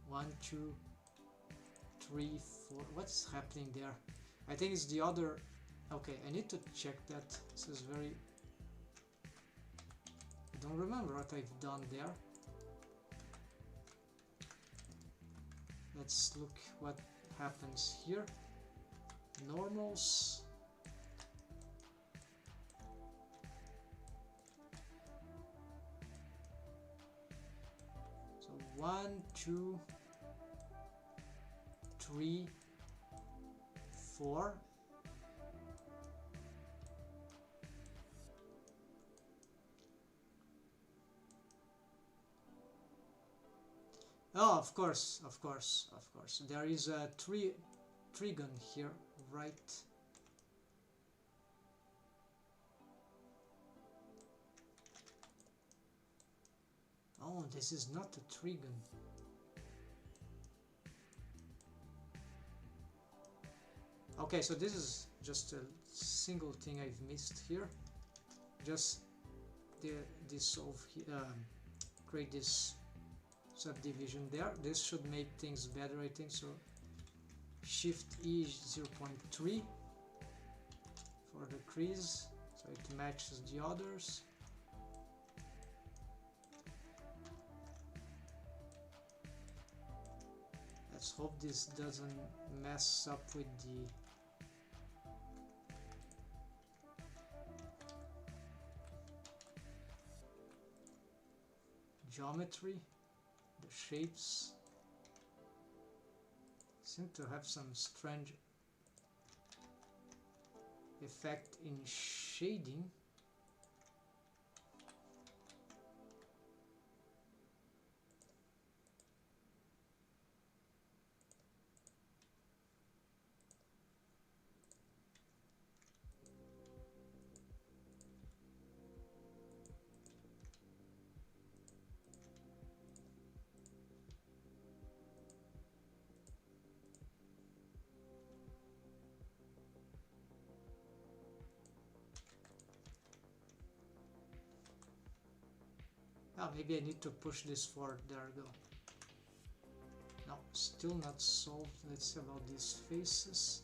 1, 2, 3, 4. What's happening there? I think it's the other. Okay, I need to check that. This is very... I don't remember what I've done there. Let's look what happens here. Normals. So 1, 2, 3, 4. Oh, of course. There is a trigon here, right? Oh, this is not a trigon. Okay, so this is just a single thing I've missed here. Just create this subdivision there. This should make things better, I think. So Shift E 0.3 for the crease, so it matches the others. Let's hope this doesn't mess up with the geometry. The shapes seem to have some strange effect in shading. Oh, maybe I need to push this forward. There we go. No, still not solved. Let's see about these faces.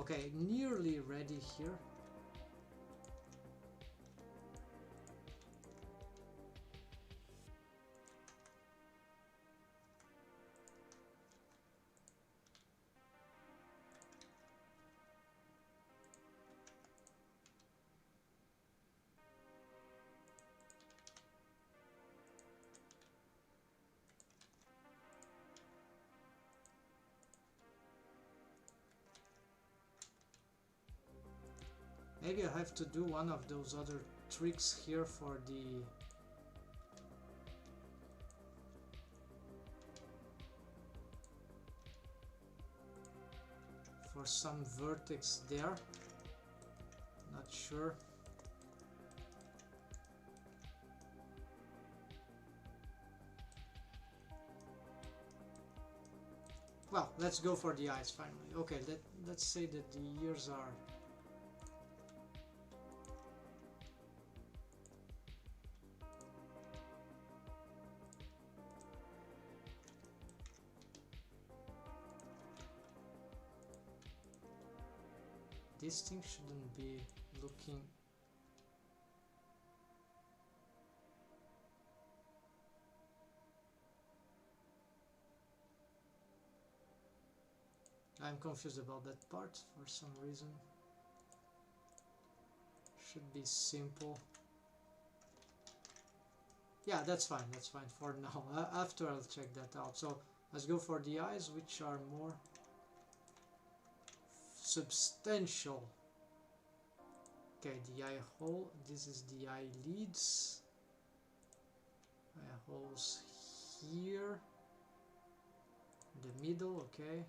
Okay, nearly ready here. Maybe I have to do one of those other tricks here for the for some vertex there. Not sure. Well, let's go for the eyes finally. Okay, let's say that the ears are this thing shouldn't be looking. I'm confused about that part for some reason. Should be simple. Yeah, that's fine for now. After I'll check that out. So let's go for the eyes, which are more substantial. Okay, the eye hole. This is the eyelids. Eye holes here. The middle, okay.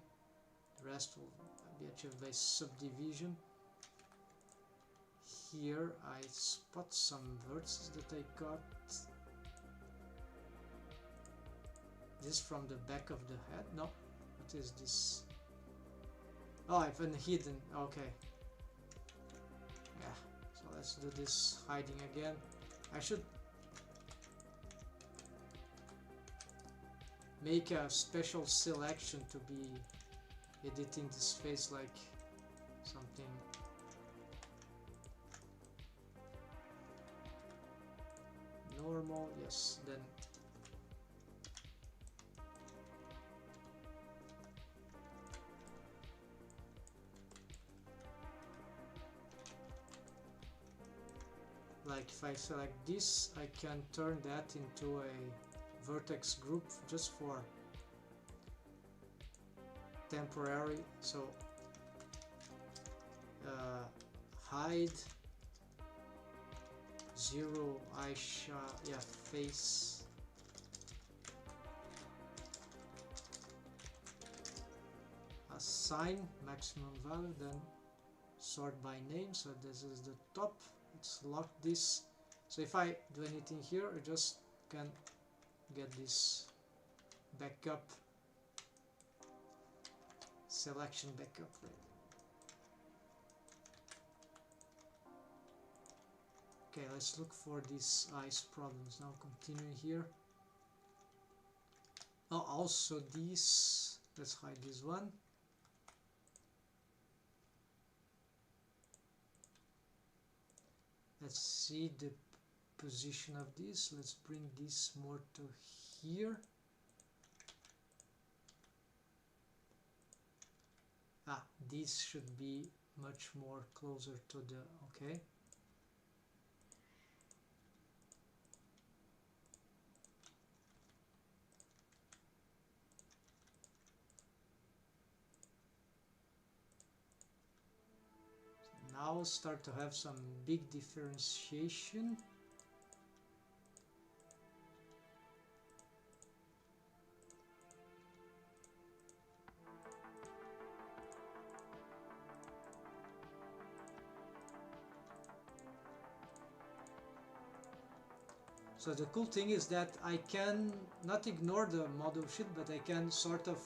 The rest will be achieved by subdivision. Here I spot some vertices that I got. This from the back of the head? No. What is this? Oh, I've been hidden. Okay. Yeah. So let's do this hiding again. I should make a special selection to be editing this face like something normal. Yes, then like if I select this, I can turn that into a vertex group just for temporary. So hide 0 Aisha, yeah, face, assign maximum value, then sort by name. So this is the top. Let's lock this. So if I do anything here, I just can get this backup selection backup rate. Okay, let's look for these eyes problems now. Continuing here. Oh, also these. Let's hide this one. Let's see the position of this. Let's bring this more to here. Ah, this should be much more closer to the, okay. Now start to have some big differentiation. So the cool thing is that I can not ignore the model sheet, but I can sort of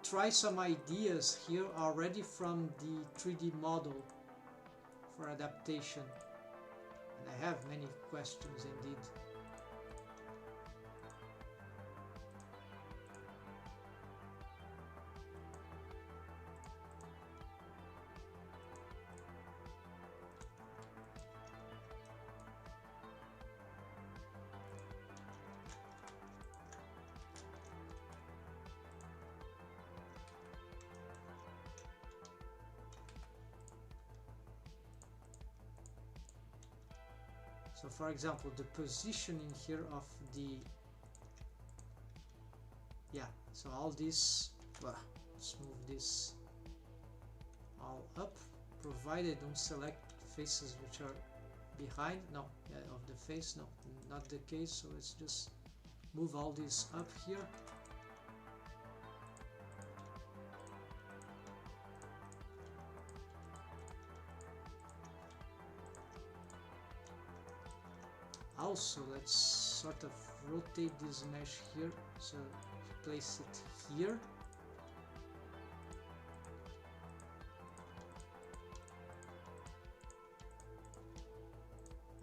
try some ideas here already from the 3D model for adaptation. And I have many questions indeed. So for example, the positioning here of the, yeah, so all this, well, let's move this all up, provided don't select faces which are behind, no, yeah, of the face, no, not the case, so let's just move all this up here. Also, let's sort of rotate this mesh here, so place it here.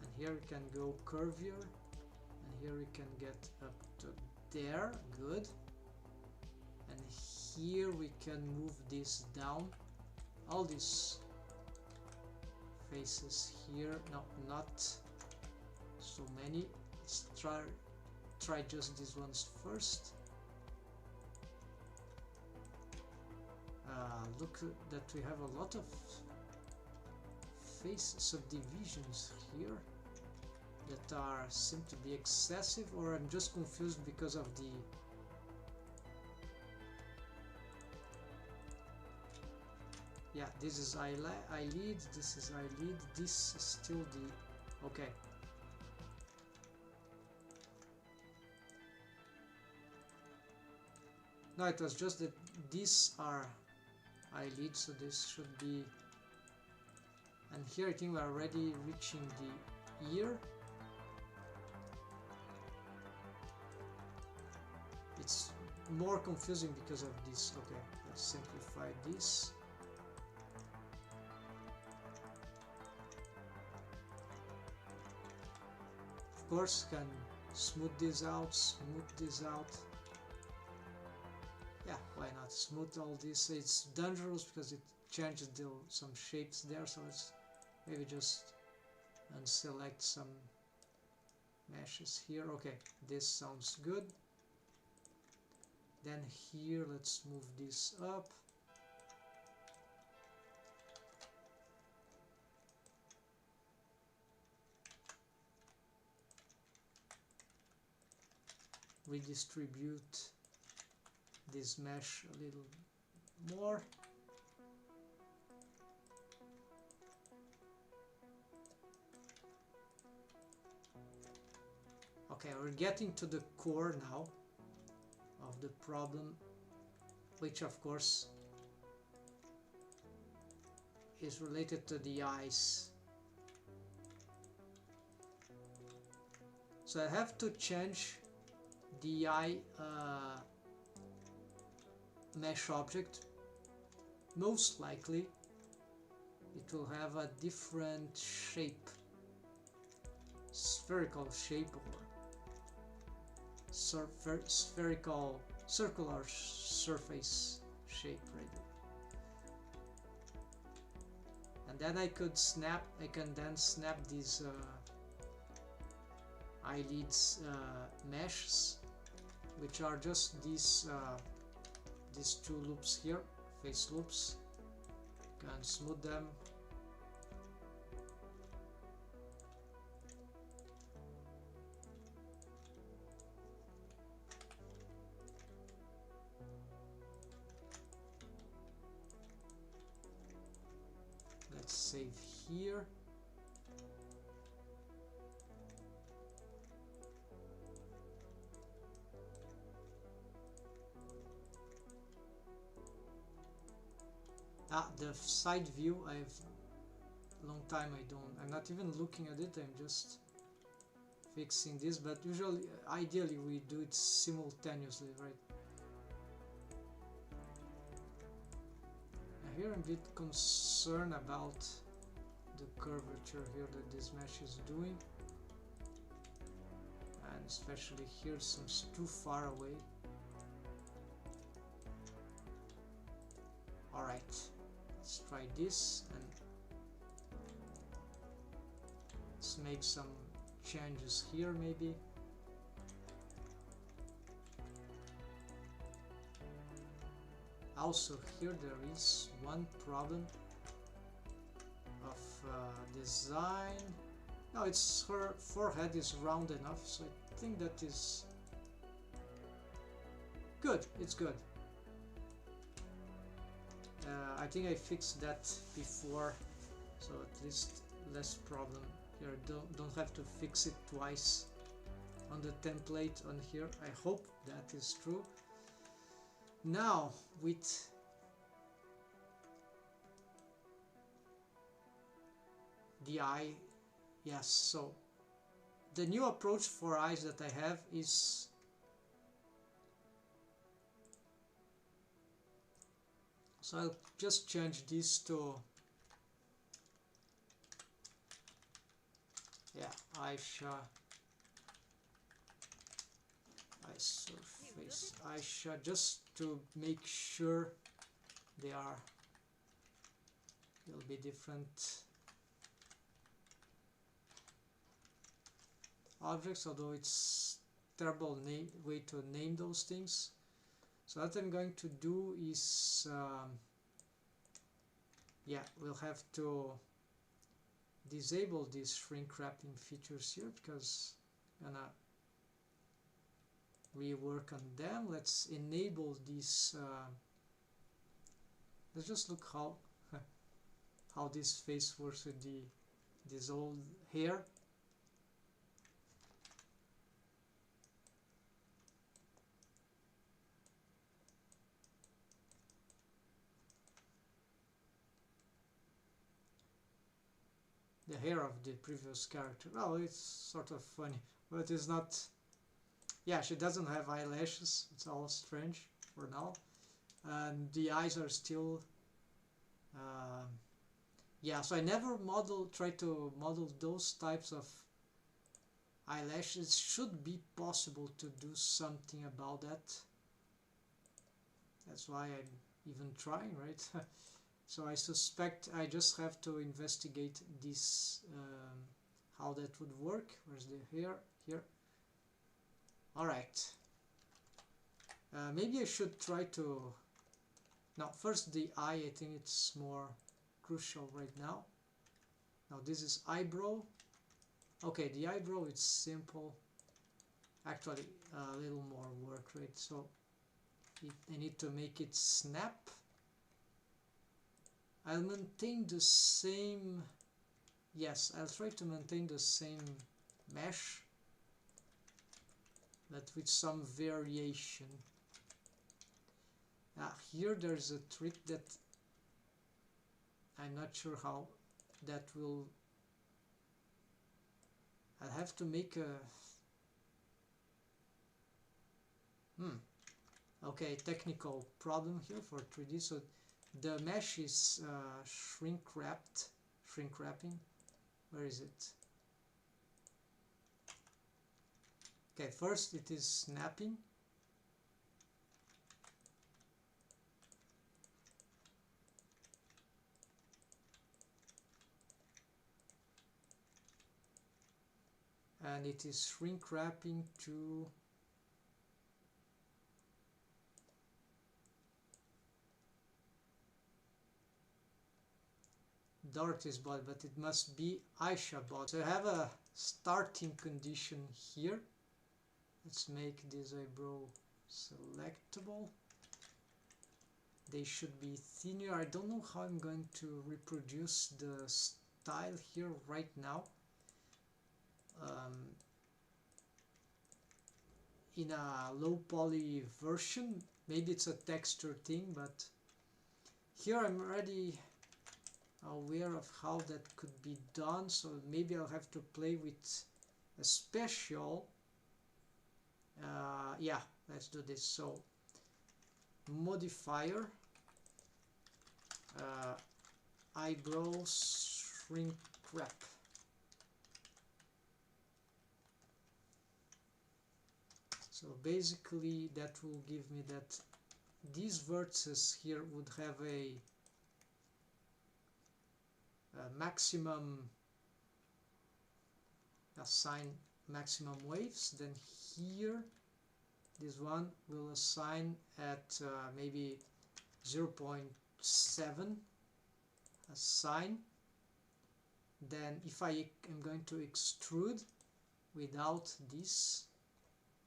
And here we can go curvier, and here we can get up to there, good. And here we can move this down, all these faces here, no, not so many. Let's try just these ones first. Look that we have a lot of face subdivisions here that seem to be excessive, or I'm just confused because of the yeah, this is eyelid, this is eyelid, this is still the okay. No, it was just that these are eyelids, so this should be, and here I think we're already reaching the ear. It's more confusing because of this. Okay, let's simplify this. Of course, can smooth this out, yeah, why not smooth all this? It's dangerous because it changes some shapes there, so let's maybe just unselect some meshes here. Okay, this sounds good. Then here, let's move this up. Redistribute this mesh a little more. Okay, we're getting to the core now of the problem, which of course is related to the eyes. So I have to change the eye mesh object. Most likely it will have a different shape, spherical shape, or spherical circular surface shape, right? And then I can then snap these eyelids meshes, which are just these two loops here, face loops. You can smooth them. Let's save here. The side view, I have long time I'm not even looking at it, I'm just fixing this, but usually, ideally we do it simultaneously, right? Here I'm a bit concerned about the curvature here that this mesh is doing, and especially here it seems too far away. Alright, let's try this and let's make some changes here maybe. Also here there is one problem of design. No, it's her forehead is round enough, so I think that is good. It's good. I think I fixed that before, so at least less problem here. Don't have to fix it twice on the template on here. I hope that is true. Now with the eye, yes, so the new approach for eyes that I have is so I'll just change this to Aisha, eye surface Aisha, just to make sure they are will be different objects, although it's terrible way to name those things. So what I'm going to do is we'll have to disable these shrink wrapping features here because I'm gonna rework on them. Let's enable these let's just look how how this face works with this old hair. The hair of the previous character. Well, it's sort of funny, but it's not. Yeah, she doesn't have eyelashes. It's all strange for now, and the eyes are still. Yeah, so I never try to model those types of eyelashes. Should be possible to do something about that. That's why I'm even trying, right? So I suspect I just have to investigate this, how that would work. Where's the hair? Here. Alright. Maybe I should try to... Now, first the eye, I think it's more crucial right now. Now this is eyebrow. Okay, the eyebrow is simple. Actually, a little more work, right? So I need to make it snap. I'll maintain the same, yes, I'll try to maintain the same mesh, but with some variation. Here there's a trick that I'm not sure how that will, I'll have to make a, okay, technical problem here for 3D. So the mesh is shrink wrapping. Where is it? Okay, first it is snapping. And it is shrink wrapping to Dorothy's body, but it must be Aisha body. So I have a starting condition here. Let's make this eyebrow selectable. They should be thinner. I don't know how I'm going to reproduce the style here right now. In a low poly version, maybe it's a texture thing, but here I'm already aware of how that could be done, so maybe I'll have to play with a special yeah, let's do this. So modifier eyebrow shrink wrap. So basically that will give me that these vertices here would have a maximum, assign maximum waves. Then here this one will assign at maybe 0.7 assign, Then if I am going to extrude without this,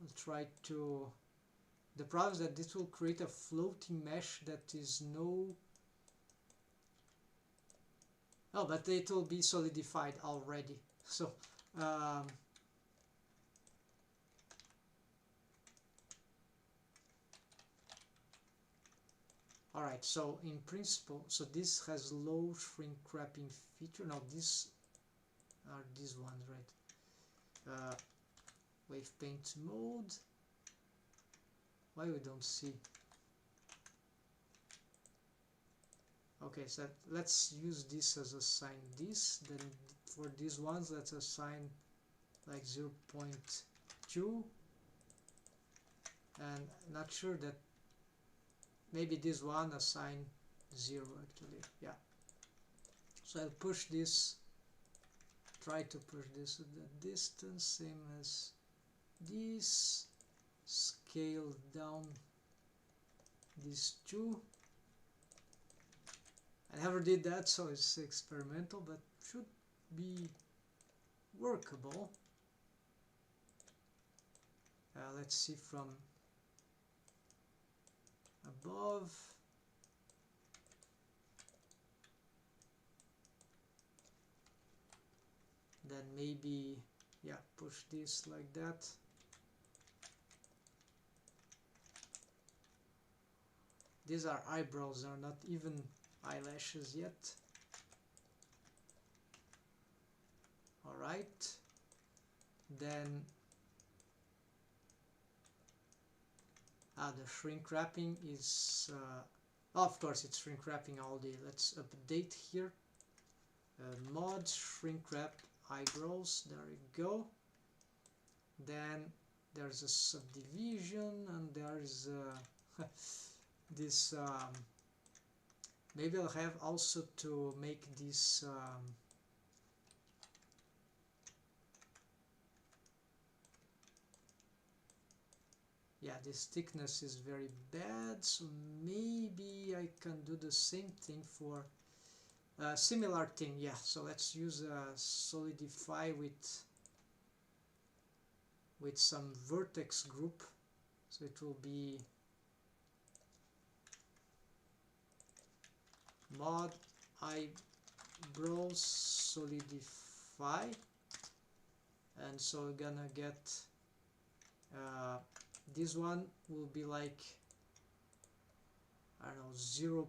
I'll try to... The problem is that this will create a floating mesh that is no... Oh, but it will be solidified already. So, alright, so in principle, so this has low shrink wrapping feature. Now these are these ones, right? Wave paint mode. Why we don't see? Okay, so let's use this as assign this. Then for these ones, let's assign like 0.2. And not sure that maybe this one assign 0 actually. Yeah. So I'll push this. Try to push this at the distance, same as this. Scale down these two. I never did that, so it's experimental, but should be workable. Let's see from above. Then maybe, yeah, push this like that. These are eyebrows, they are not even eyelashes yet. Alright. Then the shrink wrapping is of course it's shrink wrapping all day. Let's update here. Mod shrink wrap eyebrows, there we go. Then there's a subdivision and there's this maybe I'll have also to make this yeah, this thickness is very bad, so maybe I can do the same thing for similar thing. Yeah, so let's use solidify with some vertex group, so it will be mod eyebrows solidify, and so we're gonna get this one will be like, I don't know, 0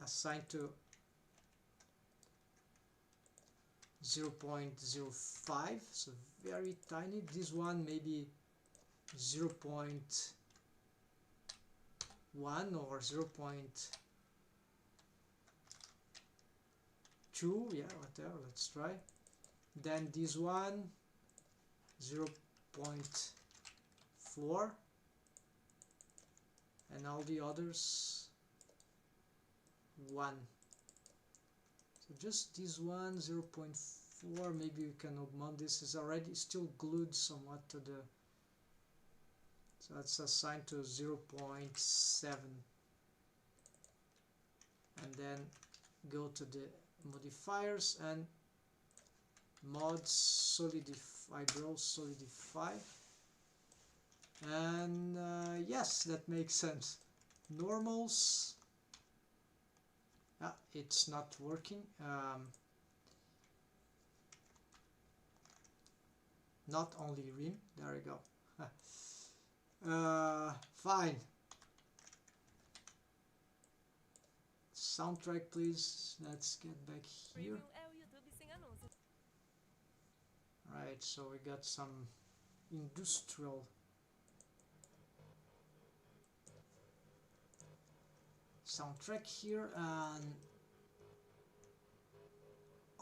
assigned to 0.05, so very tiny. This one maybe 0.1 or 0.2, yeah, whatever, let's try. Then this one 0.4, and all the others 1. So just this one 0.4, maybe you can augment. This is already still glued somewhat to the, so that's assigned to 0.7, and then go to the modifiers and mod solidify, eyebrows solidify, and yes, that makes sense. Normals, it's not working. Not only rim, there we go. Fine. Soundtrack please, let's get back here. Right, so we got some industrial soundtrack here, and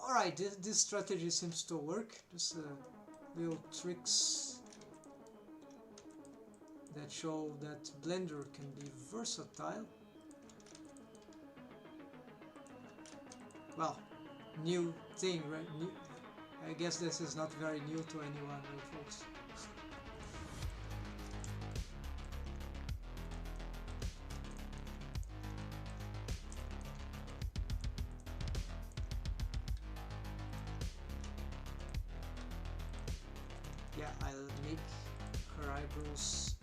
alright, this strategy seems to work. Just little tricks that show that Blender can be versatile. Well, new thing, right? I guess this is not very new to anyone, right, folks? Yeah, I'll make her eyebrows.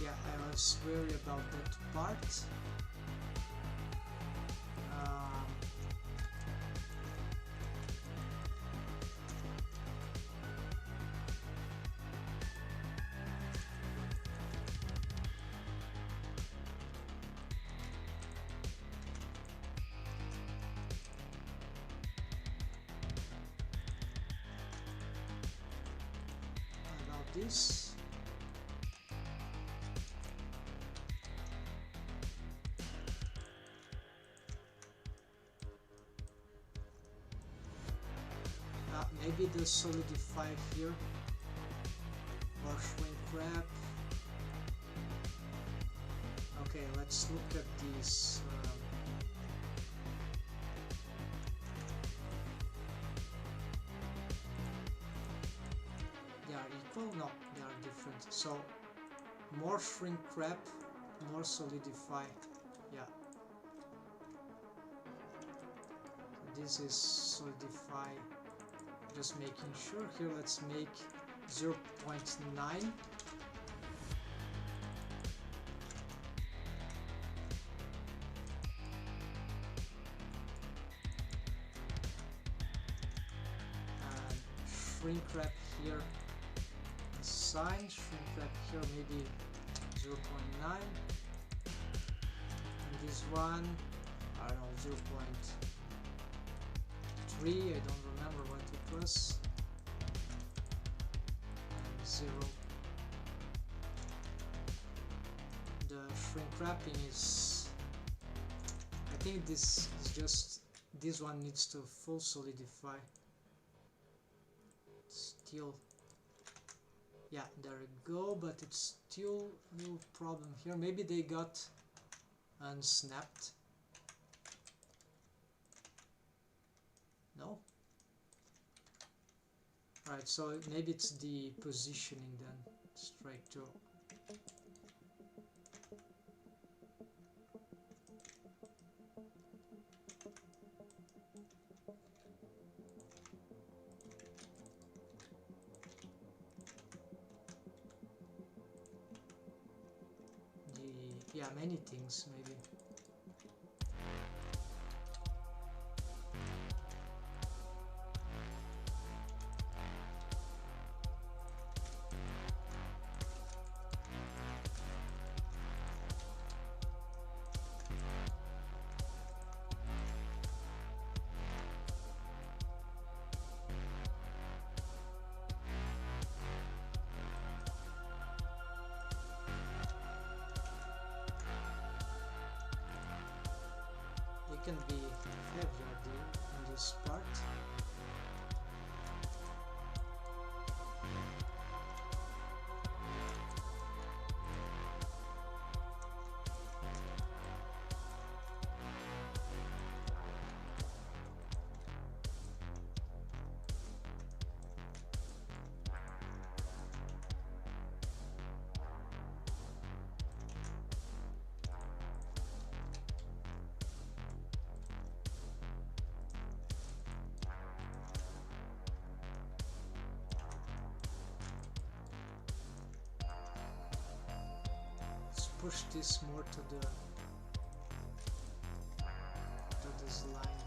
Yeah, I was worried about that part. About this. Maybe the solidify here, or shrink wrap. Okay, let's look at these. They are equal? No, they are different. So more shrink wrap, more solidify. Yeah. So this is solidify. Just making sure here. Let's make 0.9. Shrink wrap here, assign shrink wrap here, maybe 0.9, and this one, I don't know, 0.3, I don't remember what it was, and 0. The shrink wrapping is, I think this is just, this one needs to full solidify. Still, yeah, there we go, but it's still a little problem here. Maybe they got unsnapped. No? Right, so maybe it's the positioning then. Strike 2. Yeah, many things maybe. Can be heavier in this part. Push this more to this line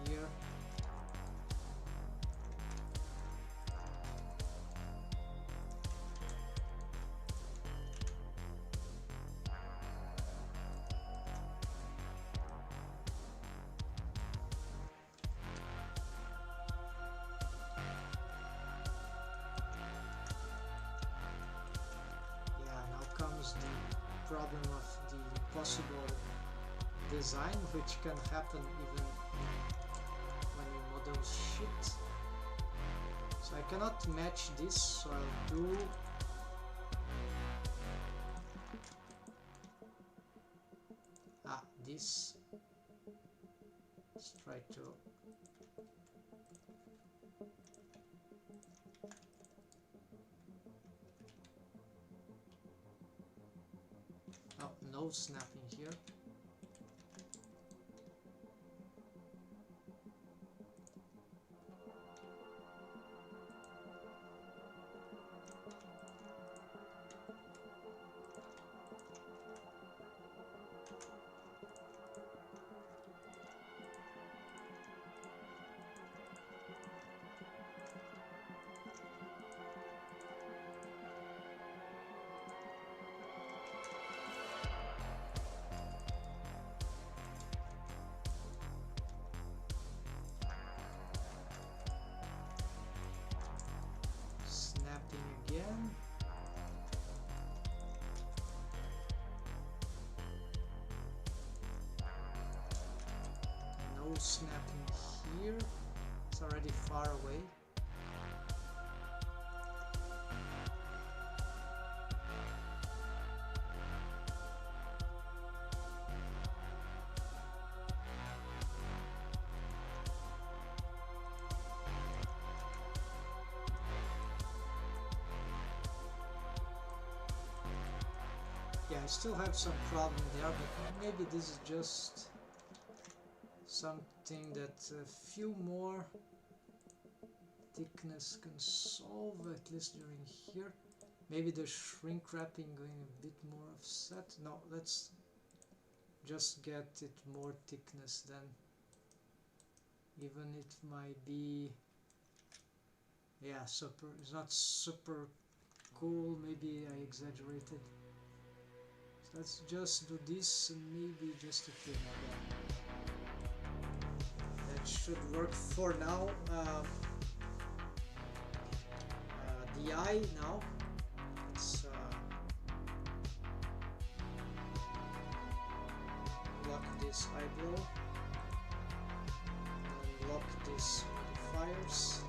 here. becomes the problem of the possible design, which can happen even when you model shit. So I cannot match this, so I'll do this. Let's try to no snapping here. Again. No snapping here. It's already far away. Yeah, I still have some problem there, but maybe this is just something that a few more thickness can solve, at least during here. Maybe the shrink wrapping going a bit more offset. No, let's just get it more thickness then. Even it might be, yeah, super, it's not super cool, maybe I exaggerated. Let's just do this and maybe just a thing again. That should work for now. The eye now. Let's lock this eyebrow. And lock these modifiers.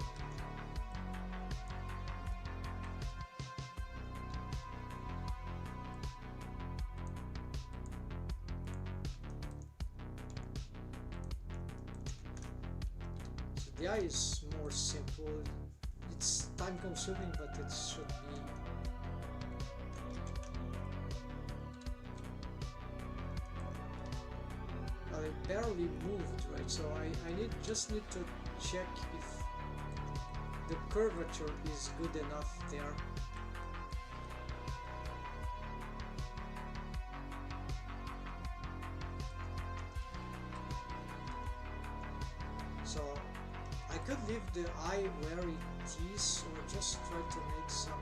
The eye is more simple. It's time consuming, but it should be. Well, it barely moved, right? So I just need to check if the curvature is good enough there. So I could leave the eye where it is, or just try to make some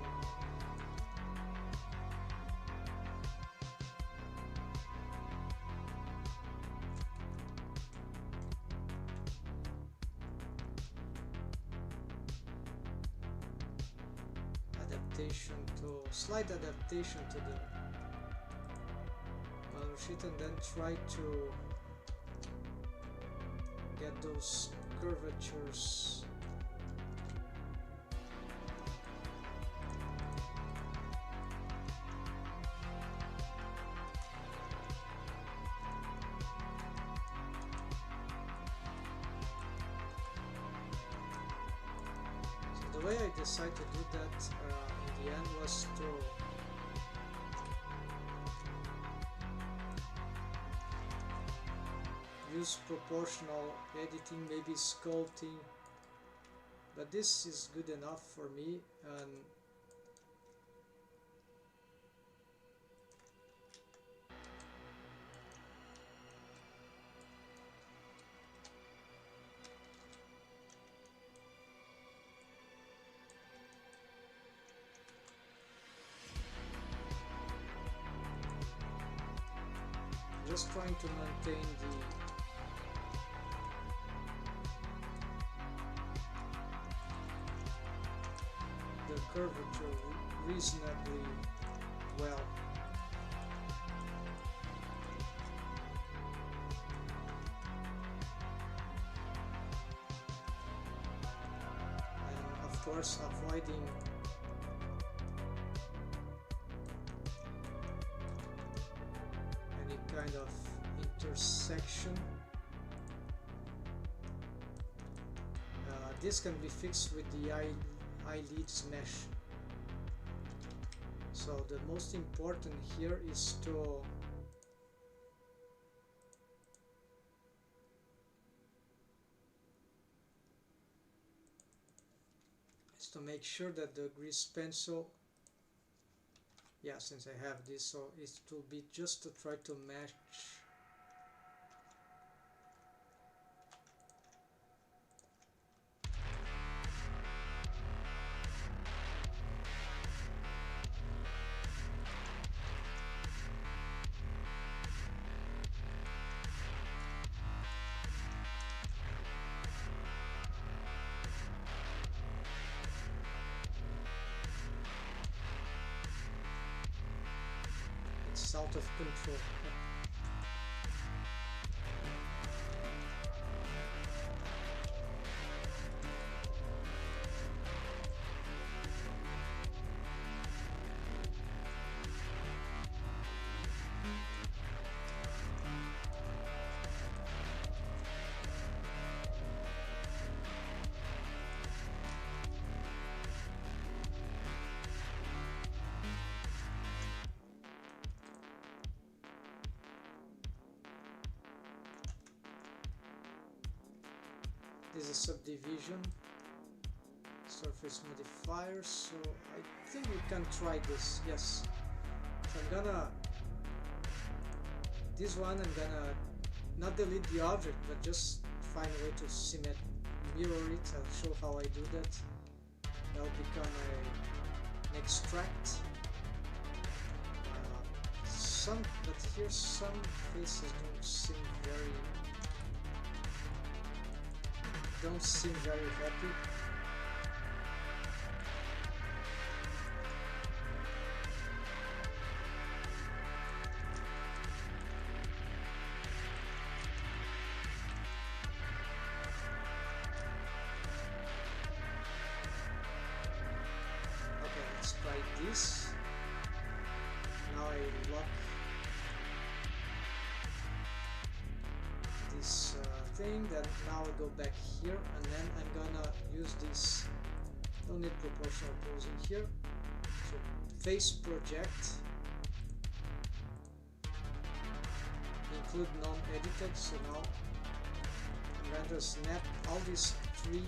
adaptation to slight adaptation to the model sheet, and then try to get those curvatures. So the way I decided to do that in the end was to use proportional editing, maybe sculpting, but this is good enough for me. And just trying to maintain the curvature reasonably well. course avoiding any kind of intersection. This can be fixed with the eyelids mesh. So the most important here is to make sure that the grease pencil, yeah, since I have this, so it will be just to try to match out of control. This is subdivision, surface modifiers, so I think we can try this, yes. So I'm gonna, this one I'm gonna not delete the object, but just find a way to mirror it. I'll show how I do that. That'll become an extract. But here some faces don't seem very happy. Okay, let's try this. Now I lock this thing, then now I go back here, and then I'm gonna use this, don't need proportional tools in here, so face project, include non-edited, so now I'm going to snap all these three,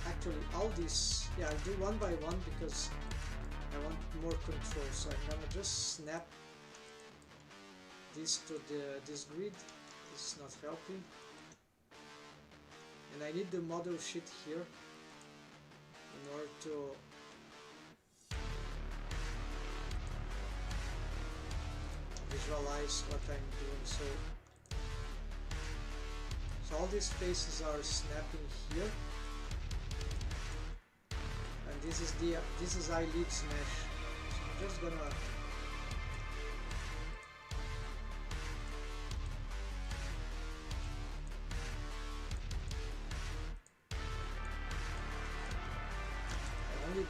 actually all these, yeah, I'll do one by one because I want more control, so I'm gonna just snap this to this grid. This is not helping. And I need the model sheet here in order to visualize what I'm doing. So all these faces are snapping here, and this is eyelids mesh. So I'm just gonna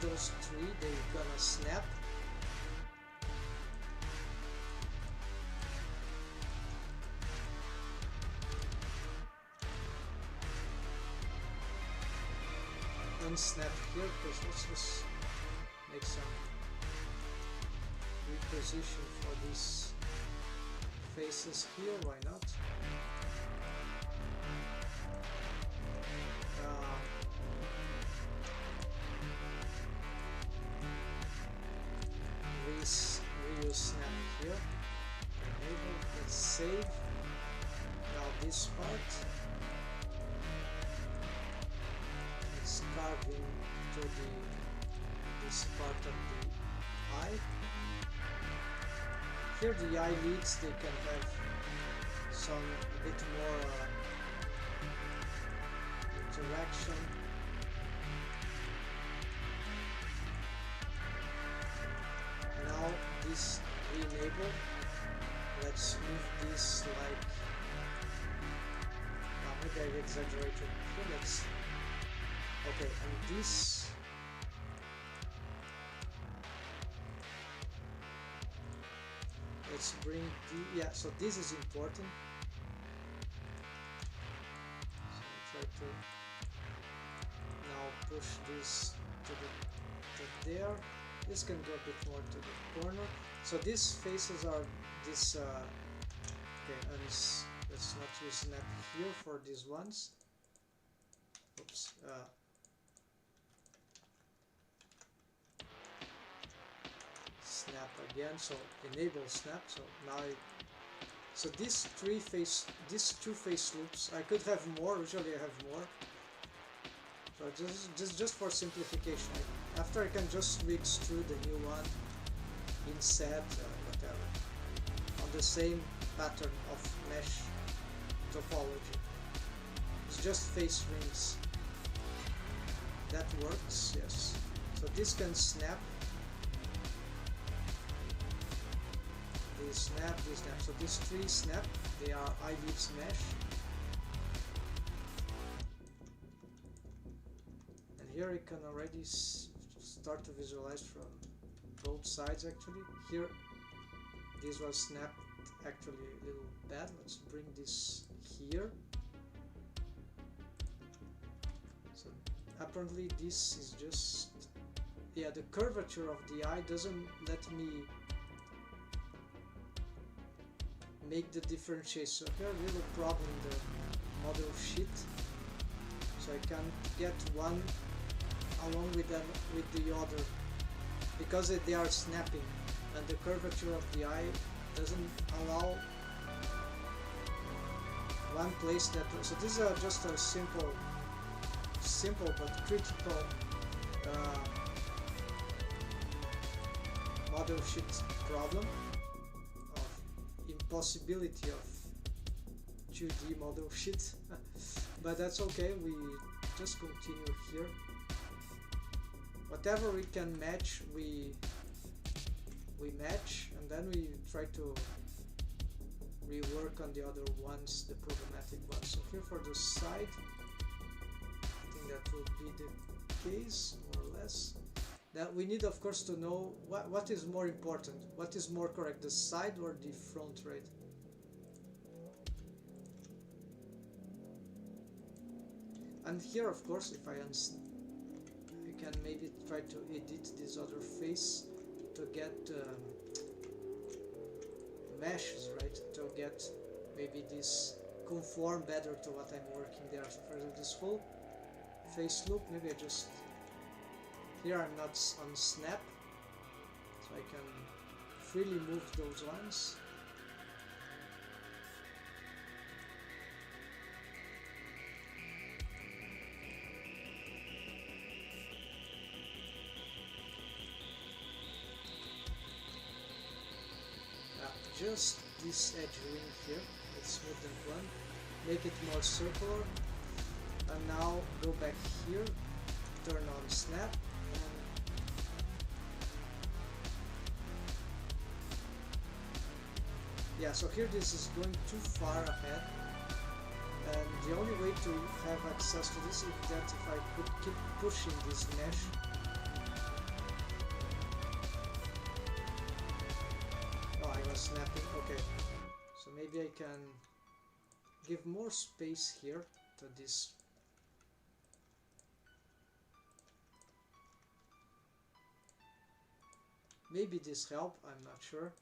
those three, they're gonna snap. Unsnap here, because let's just make some reposition for these faces here, why not? Reuse snap here, enable, let's save. Now this part, let's carve into this part of the eye. Here the eyelids, they can have some a bit more interaction. Now this re-enable, let's move this like, maybe I've exaggerated here, okay, and this let's bring the, yeah, so this is important. So I try to now push this to there. This can go a bit more to the corner. So these faces are this, okay, and let's not use snap here for these ones. Oops. Snap again, so enable snap. So now so these two face loops, I could have more, usually I have more. So just for simplification, after I can just re-extrude the new one in set, whatever, on the same pattern of mesh topology. It's just face rings. That works, yes. So this can snap. This snap, this snap. So these three snap, they are eyelids mesh. And here you can already start to visualize from both sides actually. Here, this was snapped actually a little bad. Let's bring this here. So apparently this is just, yeah, the curvature of the eye doesn't let me make the differentiation. So here a little problem in the model sheet. So I can get one along with the other because they are snapping, and the curvature of the eye doesn't allow one place that. So this is just a simple but critical model sheet problem of impossibility of 2D model sheet. But that's okay, we just continue here. Whatever we can match, we match, and then we try to rework on the other ones, the problematic ones. So here for the side, I think that will be the case, more or less. That we need, of course, to know what is more important, what is more correct, the side or the front, right? And here, of course, if I can maybe try to edit this other face to get meshes, right? To get maybe this conform better to what I'm working there. So for example, this whole face loop, maybe I just, here I'm not on snap, so I can freely move those ones. Just this edge ring here, let's smooth that one, make it more circular, and now go back here, turn on snap, and yeah, so here this is going too far ahead, and the only way to have access to this is that if I could keep pushing this mesh. Snapping, okay, so maybe I can give more space here to this. Maybe this help, I'm not sure.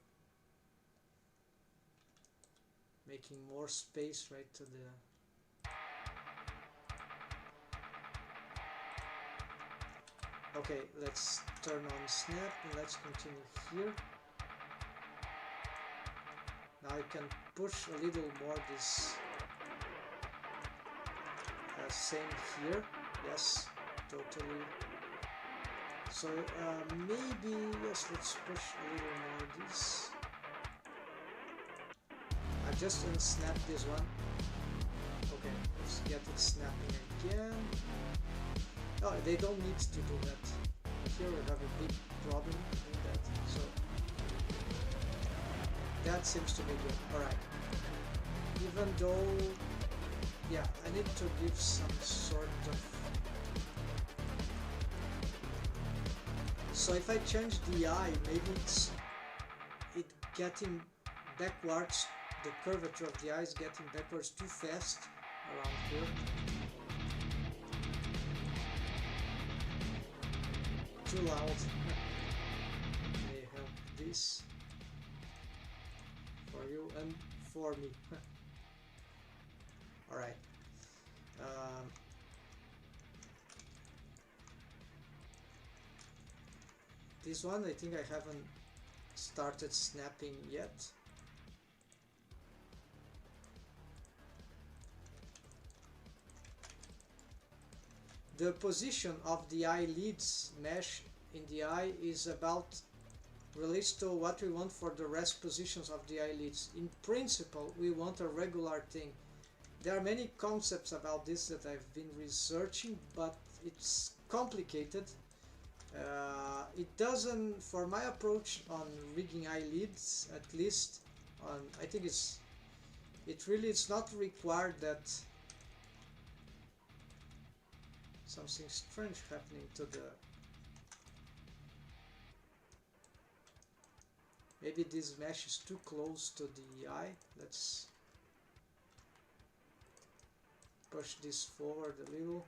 Making more space right to the. Okay, let's turn on snap and let's continue here. Now I can push a little more this same here, yes, totally. So maybe, yes, let's push a little more this. I just unsnap this one. Okay, let's get it snapping again. Oh, they don't need to do that. Here we have a big problem in that, so that seems to be good. Alright. Even though, yeah, I need to give some sort of. So if I change the eye, maybe it getting backwards. The curvature of the eye is getting backwards too fast around here. Too loud. May help this for you and for me. Alright. This one I think I haven't started snapping yet. The position of the eyelids mesh in the eye is about relates to what we want for the rest positions of the eyelids. In principle, we want a regular thing. There are many concepts about this that I've been researching, but it's complicated. It doesn't, for my approach on rigging eyelids, at least, I think it's not required that something strange happening to the. Maybe this mesh is too close to the eye. Let's push this forward a little.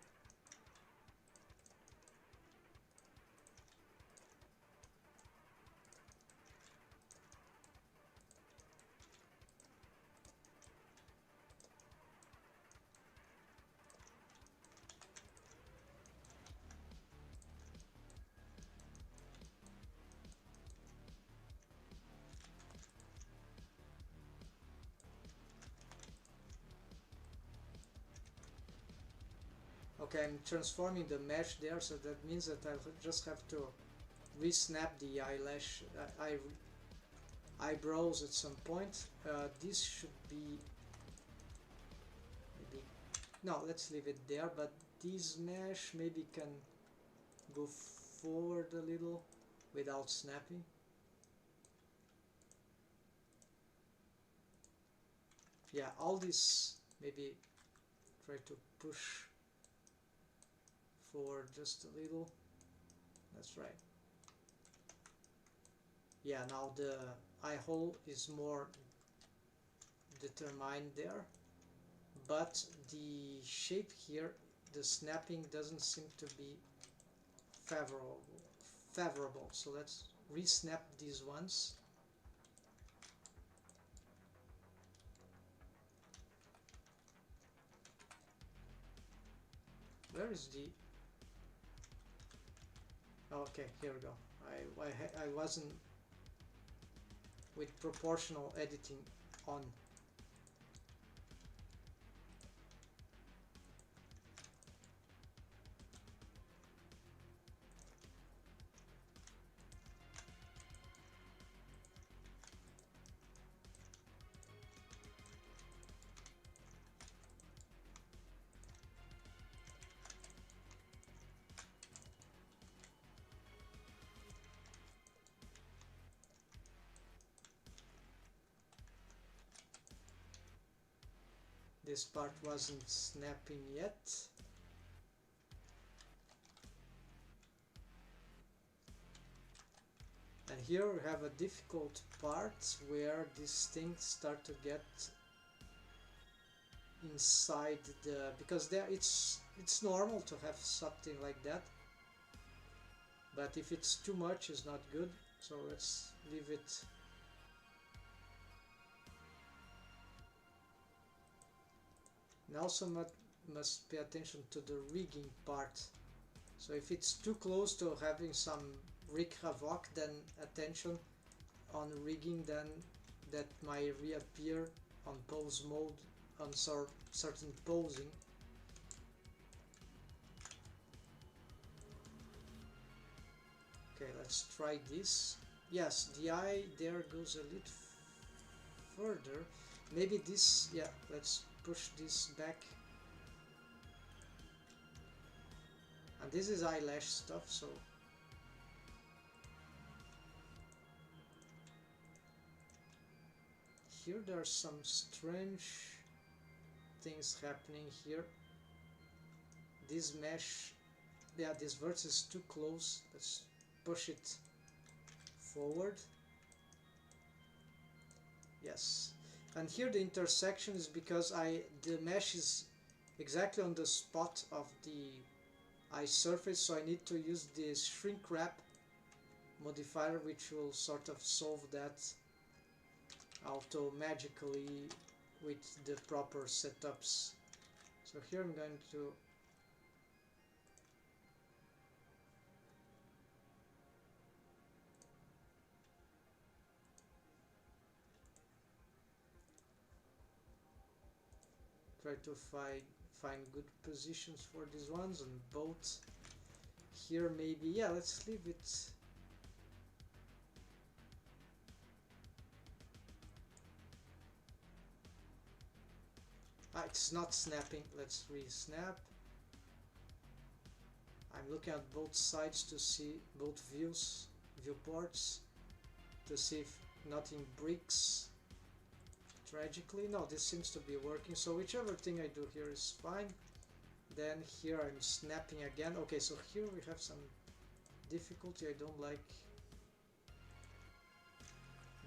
Okay, I'm transforming the mesh there, so that means that I'll just have to re-snap the eyebrows at some point. This should be maybe, no, let's leave it there, but this mesh maybe can go forward a little without snapping. Yeah, all this maybe try to push forward just a little. That's right. Yeah, now the eye hole is more determined there, but the shape here, the snapping doesn't seem to be favorable. So let's re-snap these ones. Where is the... Okay, here we go. I wasn't with proportional editing on. This part wasn't snapping yet. And here we have a difficult part where these things start to get inside the, because there it's normal to have something like that, but if it's too much it's not good, so let's leave it. And also must pay attention to the rigging part. So if it's too close to having some rig havoc, then attention on rigging, then that might reappear on pose mode on certain posing. Okay, let's try this. Yes, the eye there goes a little further. Maybe this, yeah, let's push this back. And this is eyelash stuff, so here there are some strange things happening here. This mesh, yeah, this vertex is too close. Let's push it forward. Yes. And here the intersection is because the mesh is exactly on the spot of the eye surface, so I need to use this shrink wrap modifier, which will sort of solve that magically with the proper setups. So here I'm going to try to find good positions for these ones, and both here maybe, yeah, let's leave it. It's not snapping. Let's re-snap. I'm looking at both sides to see both viewports, to see if nothing breaks tragically. No, this seems to be working, so whichever thing I do here is fine. Then here I'm snapping again. Okay, so here we have some difficulty. I don't like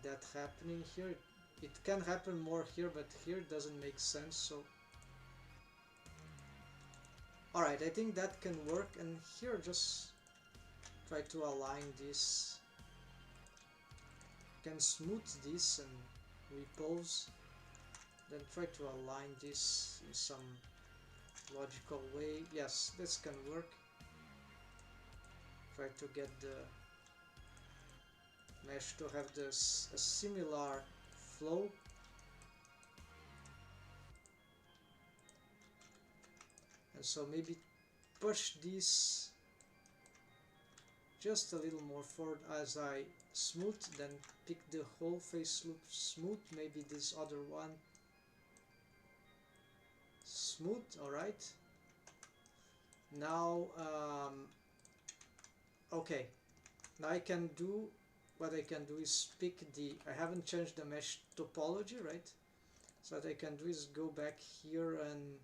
that happening here. It can happen more here, but here it doesn't make sense. So alright, I think that can work, and here just try to align this. Can smooth this and repose, then try to align this in some logical way. Yes, this can work. Try to get the mesh to have this a similar flow. And so maybe push this just a little more forward as I smooth, then pick the whole face loop smooth, maybe this other one smooth. Alright, now okay, now I can do what I can do is pick the, I haven't changed the mesh topology, right? So what I can do is go back here and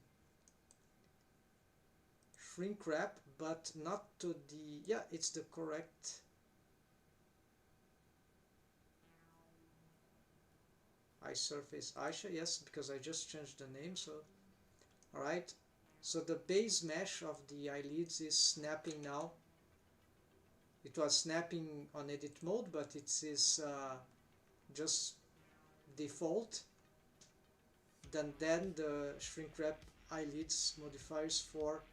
shrink wrap, but not to the, yeah, it's the correct eye surface Aisha, yes, because I just changed the name. So alright, so the base mesh of the eyelids is snapping now. It was snapping on edit mode, but it is just default. Then the shrink wrap eyelids modifiers for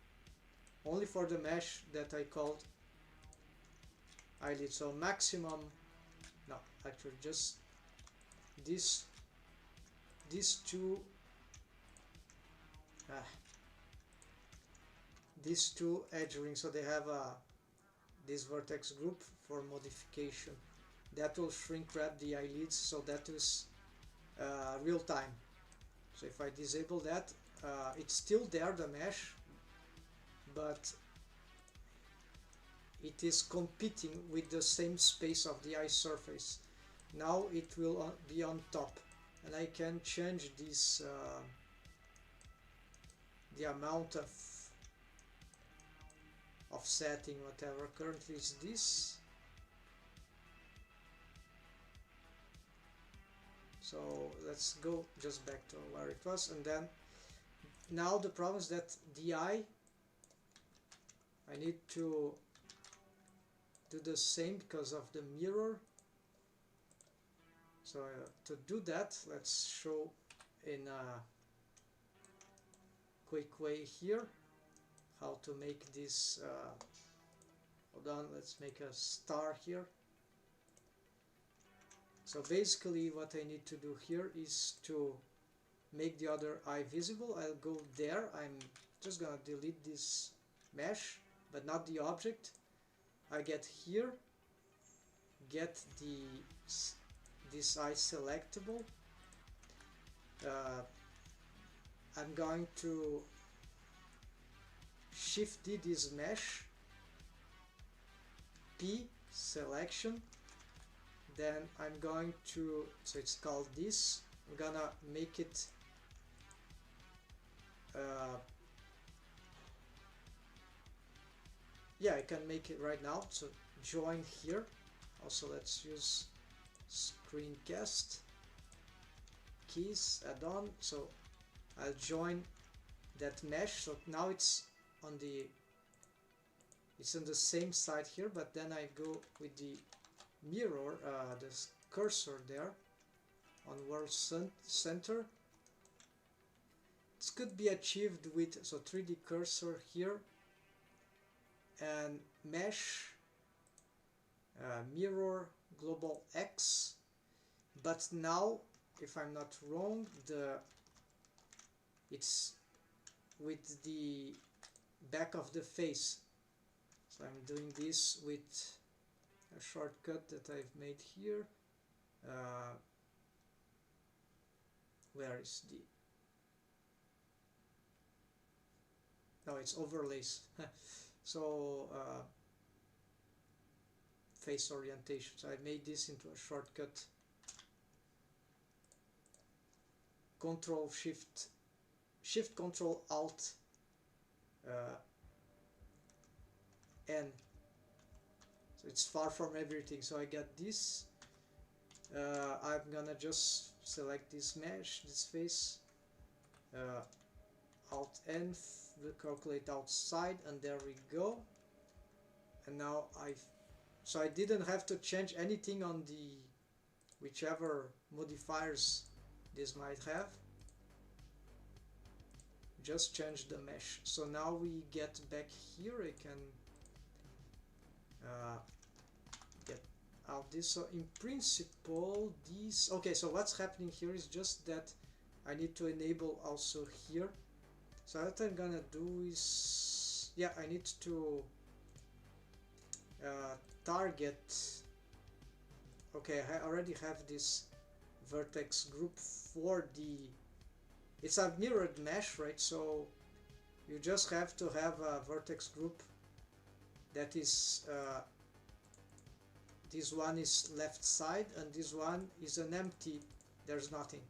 only for the mesh that I called eyelid. So maximum, no, actually just these two edge rings, so they have this vertex group for modification that will shrink wrap the eyelids, so that is real time. So if I disable that, it's still there, the mesh, but it is competing with the same space of the eye surface. Now it will be on top, and I can change this the amount of offsetting, whatever. Currently is this. So let's go just back to where it was, and then now the problem is that the eye, I need to do the same because of the mirror. So to do that, let's show in a quick way here how to make this. Hold on, let's make a star here. So basically what I need to do here is to make the other eye visible. I'll go there, I'm just gonna delete this mesh, but not the object. I get here, get this eye selectable. I'm going to shift D this mesh, P selection, then I'm going to, so it's called this, I'm gonna make it yeah, I can make it right now. So join here. Also let's use screencast. keys add-on, so I'll join that mesh. So now it's on the same side here, but then I go with the mirror, this cursor there on world center. This could be achieved with 3D cursor here and mesh, mirror global X, but now if I'm not wrong, it's with the back of the face. So I'm doing this with a shortcut that I've made here. Where is the... No, it's overlays. So face orientation. So I made this into a shortcut. Control Shift Control Alt N. So it's far from everything. So I got this. I'm gonna just select this mesh, this face. Alt N, calculate outside, and there we go. And now I didn't have to change anything on the whichever modifiers this might have. Just change the mesh. So now we get back here. I can get out this. So in principle, these... Okay, so what's happening here is just that I need to enable also here. So what I'm gonna do is... Yeah, I need to target... Okay, I already have this vertex group for the... It's a mirrored mesh, right? So you just have to have a vertex group that is... this one is left side and this one is an empty, there's nothing.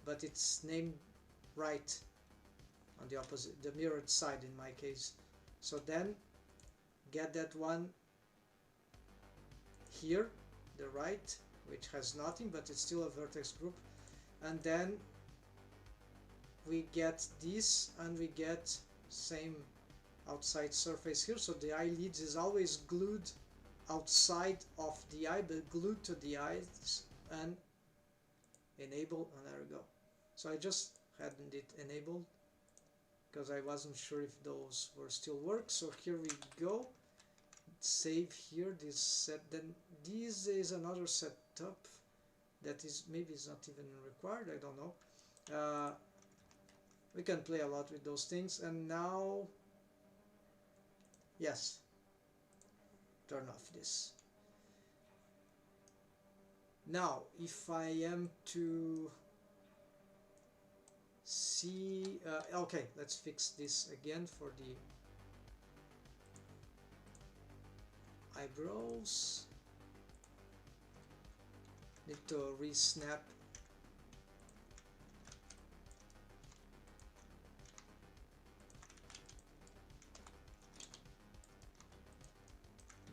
But it's named right on the opposite, the mirrored side in my case. So then get that one here, the right, which has nothing, but it's still a vertex group. And then we get this and we get same outside surface here. So the eyelids is always glued outside of the eye, but glued to the eyes, and enable, and there we go. So I just hadn't it enabled because I wasn't sure if those were still work. So here we go. Save here this set. Then this is another setup that is maybe is not even required. I don't know. We can play a lot with those things. And now, yes, turn off this. Now, if I am to see, okay, let's fix this again for the eyebrows. Need to re-snap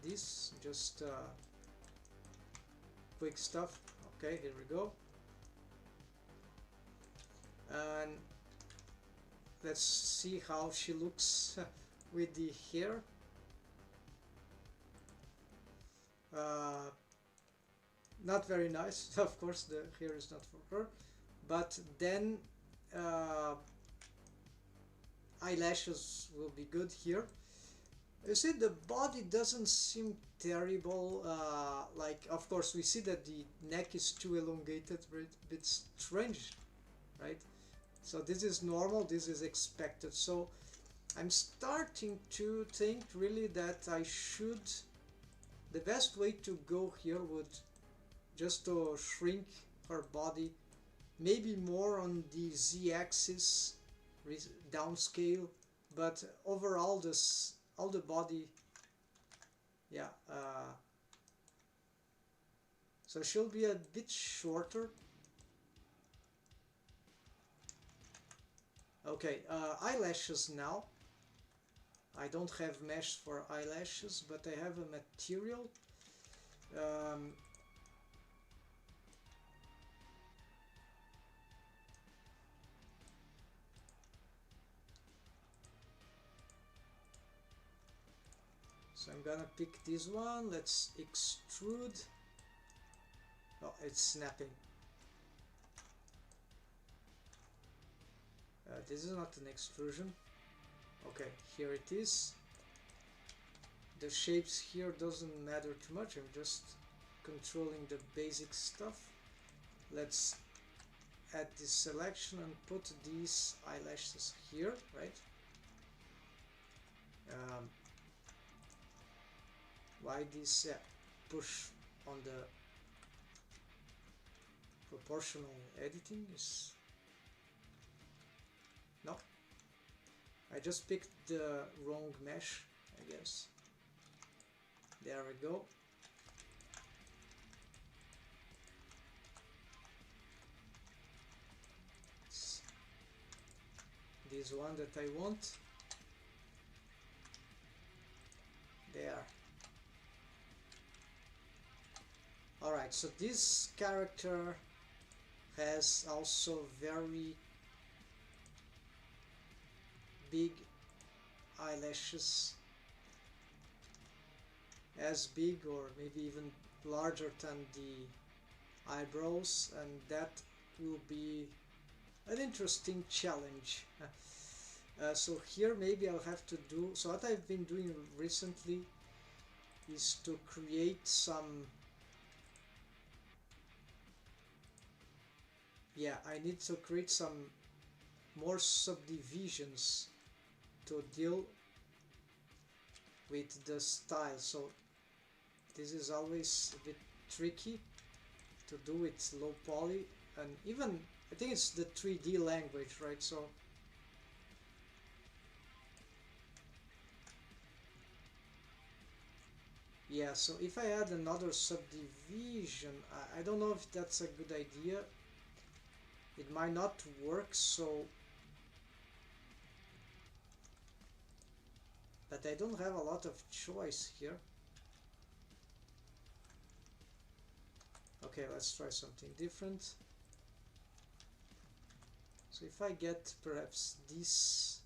this, just quick stuff. Okay, here we go. And let's see how she looks with the hair. Not very nice. Of course, the hair is not for her. But then eyelashes will be good here. You see, the body doesn't seem terrible. Like, of course, we see that the neck is too elongated, but a bit strange, right? So this is normal, this is expected. So I'm starting to think really that I should... The best way to go here would just to shrink her body, maybe more on the z-axis, downscale, but overall this... all the body, yeah, so she'll be a bit shorter. Okay, eyelashes now. I don't have mesh for eyelashes, but I have a material. So I'm gonna pick this one. Let's extrude. Oh, it's snapping. This is not an extrusion. Okay, here it is. The shapes here doesn't matter too much. I'm just controlling the basic stuff. Let's add this selection and put these eyelashes here, right? Why this push on the proportional editing is... No, I just picked the wrong mesh, I guess. There we go. It's this one that I want. There. Alright, so this character has also very big eyelashes, as big or maybe even larger than the eyebrows, and that will be an interesting challenge. So here maybe I'll have to do, so what I've been doing recently is to create some, I need to create some more subdivisions to deal with the style. So this is always a bit tricky to do with low poly, and even I think it's the 3D language, right? So yeah, so if I add another subdivision, I don't know if that's a good idea. It might not work, so... But I don't have a lot of choice here. Okay, let's try something different. So if I get perhaps this...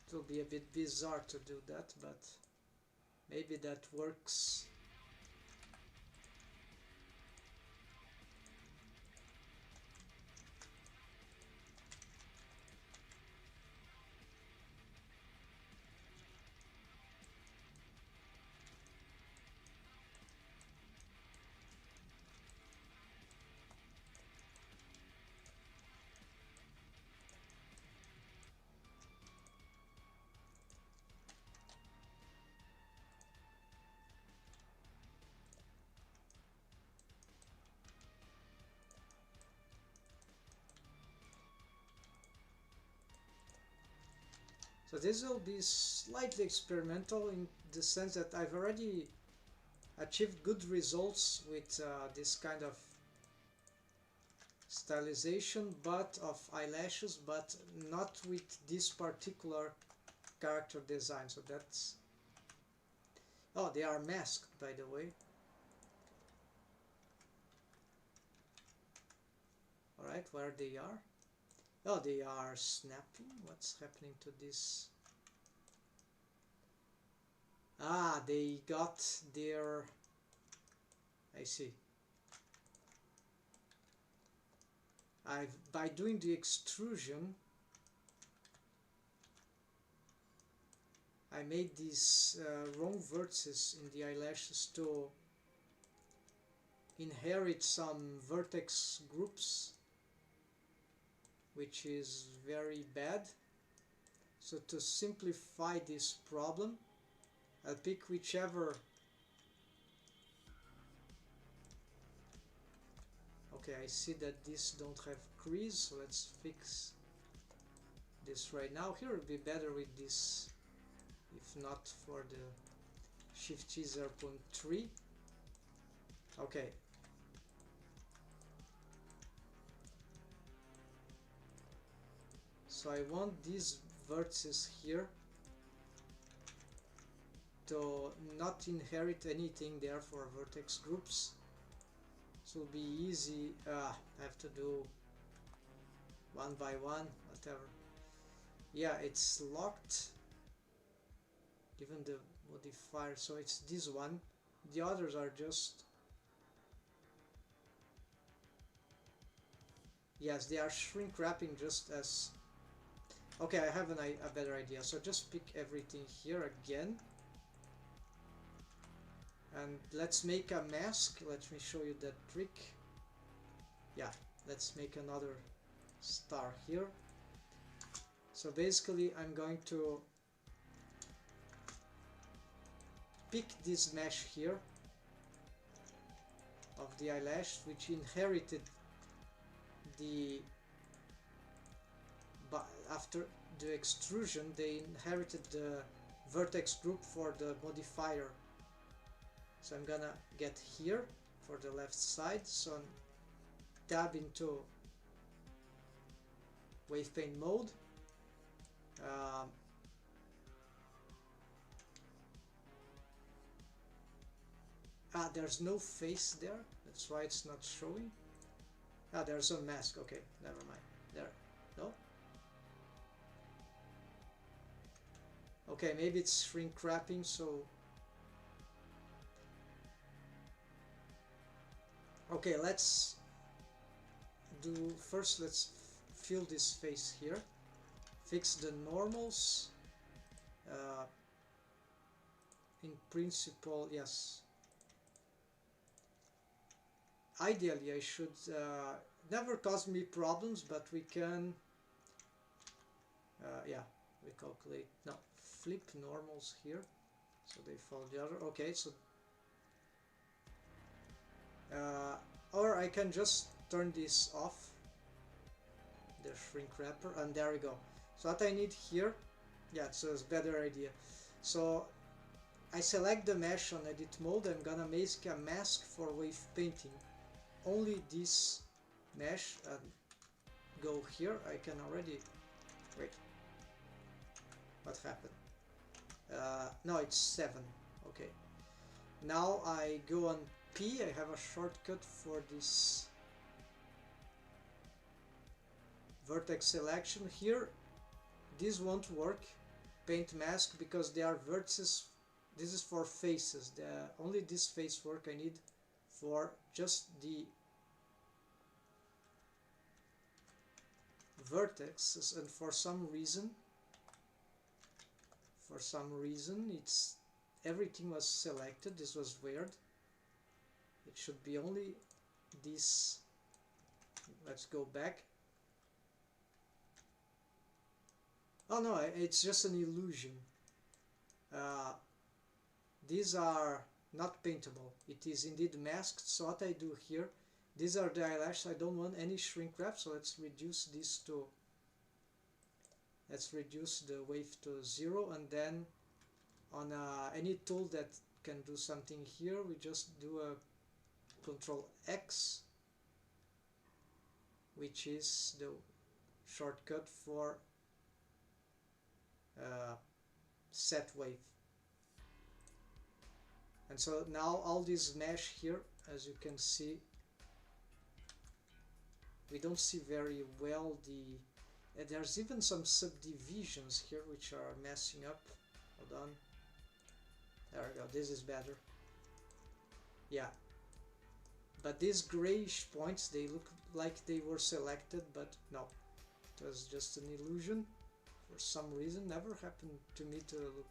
It will be a bit bizarre to do that, but maybe that works. So this will be slightly experimental in the sense that I've already achieved good results with this kind of stylization, but of eyelashes, but not with this particular character design. So that's... Oh, they are masked, by the way. Alright, where they are? Oh, they are snapping. What's happening to this? Ah, they got their... I see. By doing the extrusion, I made these wrong vertices in the eyelashes to inherit some vertex groups, which is very bad. So to simplify this problem, I'll pick whichever... Okay, I see that these don't have crease, so let's fix this right now. Here it would be better with this, if not for the Shift G 0.3. Okay. So I want these vertices here to not inherit anything there for vertex groups. So it'll be easy. I have to do one by one, whatever. Yeah, it's locked given the modifier, so it's this one. The others are just, yes, they are shrink wrapping just as, okay, I have a better idea. So just pick everything here again, and let's make a mask. Let me show you that trick. Yeah, let's make another star here. So basically I'm going to pick this mesh here of the eyelash, which inherited the, after the extrusion they inherited the vertex group for the modifier. So I'm gonna get here for the left side, so tab into wave paint mode. There's no face there, that's why it's not showing. There's a mask, okay, never mind. There, no? Okay, maybe it's shrink wrapping, so... Okay, let's do... First, let's fill this face here. Fix the normals. In principle, yes. Ideally, I should... never cause me problems, but we can... yeah, we calculate... No, flip normals here. So they follow the other. Okay, so... or I can just turn this off, the shrink wrapper, and there we go. So what I need here, yeah, it's a better idea. So I select the mesh on edit mode. I'm gonna make a mask for wave painting. Only this mesh, and go here. I can already, wait, what happened? No, it's 7. Okay, now I go on P. I have a shortcut for this vertex selection here. This won't work, paint mask, because they are vertices. This is for faces. Only this face work I need for just the vertex, and for some reason it's everything was selected. This was weird. It should be only this. Let's go back. Oh no, it's just an illusion. These are not paintable. It is indeed masked. So what I do here, these are the eyelashes. I don't want any shrink wrap, so let's reduce this to, let's reduce the wave to 0, and then on any tool that can do something here, we just do a Control X, which is the shortcut for set wave. And so now all this mesh here, as you can see, we don't see very well the... there's even some subdivisions here which are messing up. Hold on. There we go, this is better. Yeah. But these grayish points, they look like they were selected, but no. It was just an illusion. For some reason, never happened to me to look.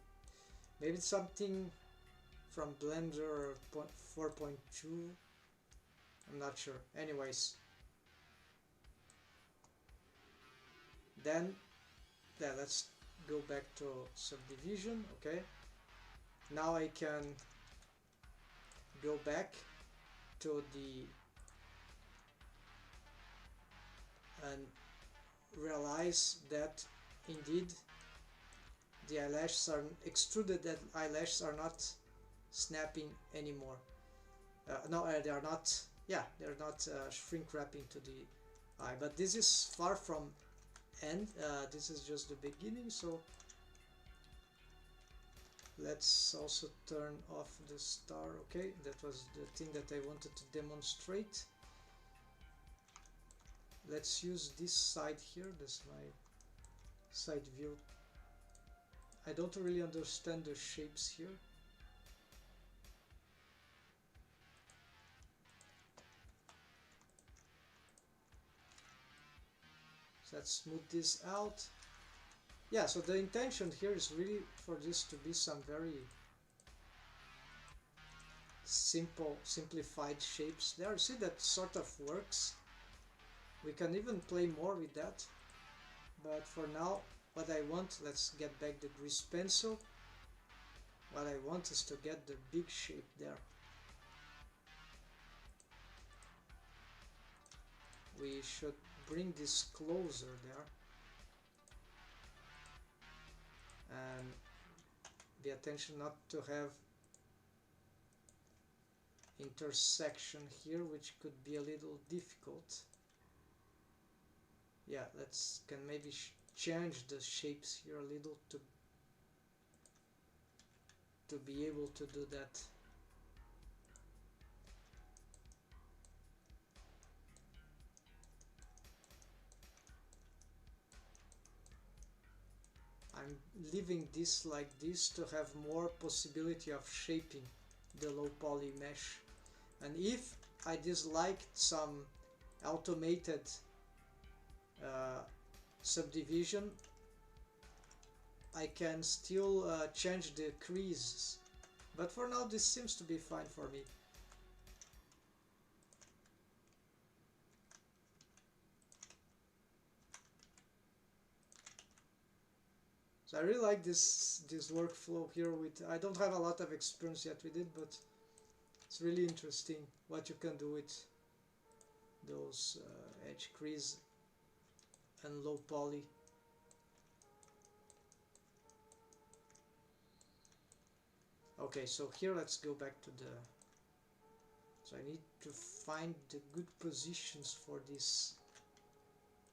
Maybe it's something from Blender 4.2. I'm not sure. Anyways. Then, yeah, let's go back to subdivision, okay. Now I can go back to the, and realize that indeed the eyelashes are extruded, that eyelashes are not snapping anymore. No, they are not, yeah, they're not shrink wrapping to the eye, but this is far from end. This is just the beginning, so let's also turn off the star. Okay, that was the thing that I wanted to demonstrate. Let's use this side here. That's my side view. I don't really understand the shapes here. So let's smooth this out. Yeah, so the intention here is really for this to be some very simplified shapes there. See, that sort of works. We can even play more with that. But for now, what I want, let's get back the grease pencil. What I want is to get the big shape there. We should bring this closer there. And pay attention not to have intersection here, which could be a little difficult. Yeah, let's can maybe change the shapes here a little to be able to do that. I'm leaving this like this to have more possibility of shaping the low poly mesh. And if I disliked some automated subdivision, I can still change the creases. But for now this seems to be fine for me. So I really like this workflow here with, I don't have a lot of experience yet with it, but it's really interesting what you can do with those edge crease and low poly. Okay, so here let's go back to the, so I need to find the good positions for this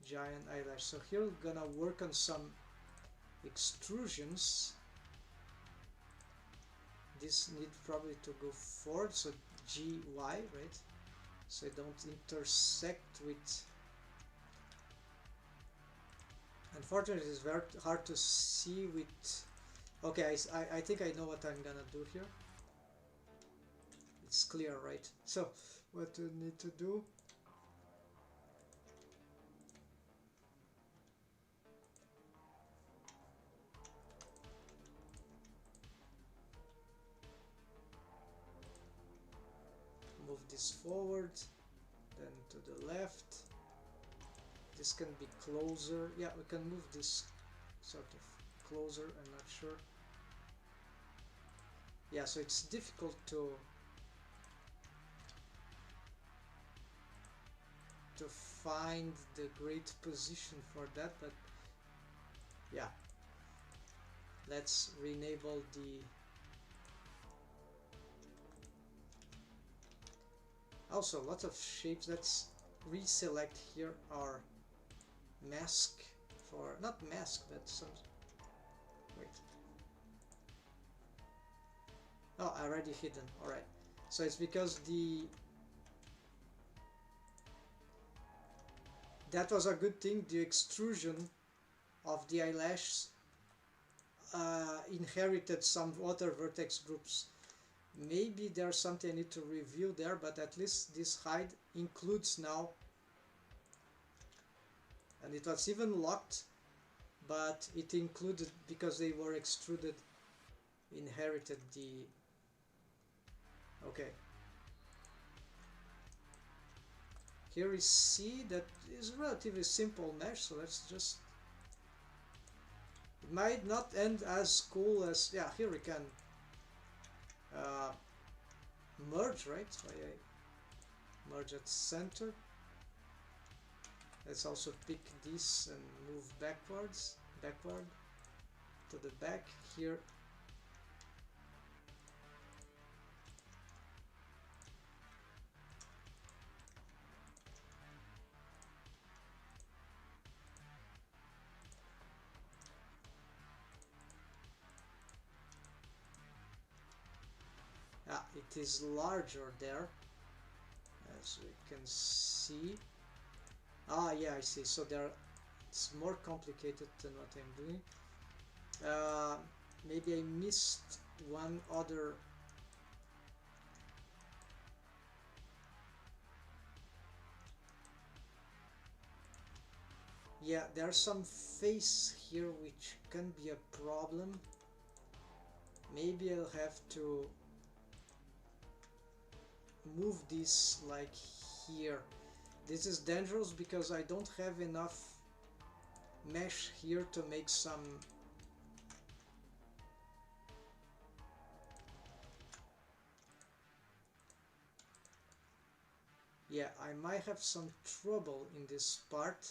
giant eyelash. So here we're gonna work on some extrusions. This need probably to go forward, so GY, right? So I don't intersect with. Unfortunately, it's very hard to see with. Okay, I think I know what I'm gonna do here. It's clear, right? So what do I need to do? Move this forward, then to the left. This can be closer. Yeah, we can move this sort of closer, I'm not sure. Yeah, so it's difficult to find the great position for that, but yeah. Let's re-enable the. Also, lots of shapes. Let's reselect here our mask for, not mask, but some. Wait. Oh, already hidden. Alright. So it's because that was a good thing. The extrusion of the eyelash inherited some other vertex groups. Maybe there's something I need to review there, but at least this hide includes now, and it was even locked, but it included, because they were extruded, inherited the. Okay. Here we see that is a relatively simple mesh, so let's just. It might not end as cool as, yeah, here we can merge, right? So I merge at center. Let's also pick this and move backward to the back here. It is larger there, as we can see. Ah, yeah, I see. So there, It's more complicated than what I'm doing. Maybe I missed one other. Yeah, there's some face here which can be a problem. Maybe I'll have to move this like here. This is dangerous because I don't have enough mesh here to make some. Yeah, I might have some trouble in this part.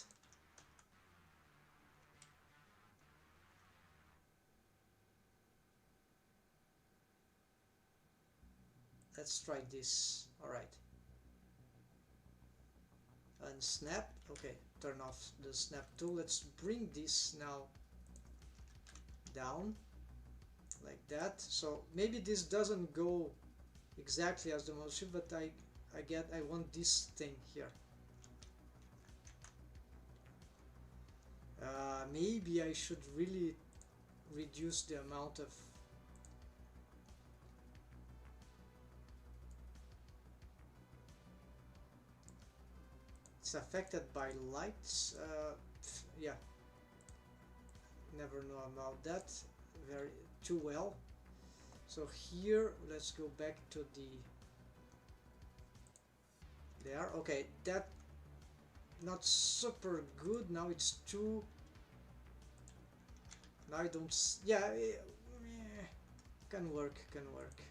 Let's try this. Alright. Unsnap. Okay, turn off the snap tool. Let's bring this now down like that. So maybe this doesn't go exactly as the motion, but I want this thing here. Maybe I should really reduce the amount of. It's affected by lights. Yeah, never know about that very too well. So here, let's go back to the there. Okay, that not super good. Now it's too. Now I don't. Yeah, can work. Can work.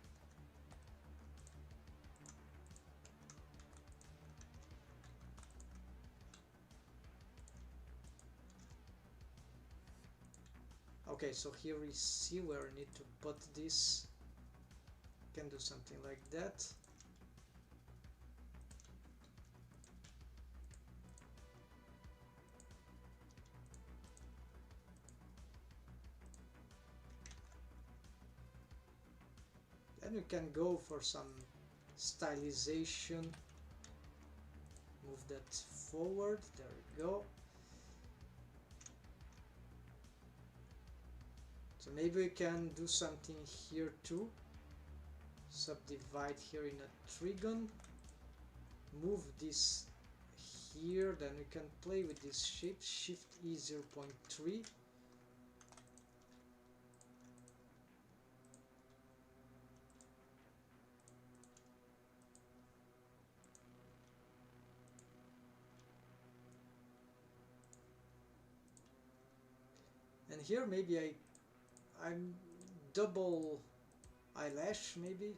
Okay, so here we see where I need to put this. Can do something like that. Then we can go for some stylization. Move that forward. There we go. So maybe we can do something here too. Subdivide here in a trigon. Move this here. Then we can play with this shape. Shift E 0.3. And here maybe I'm double eyelash maybe,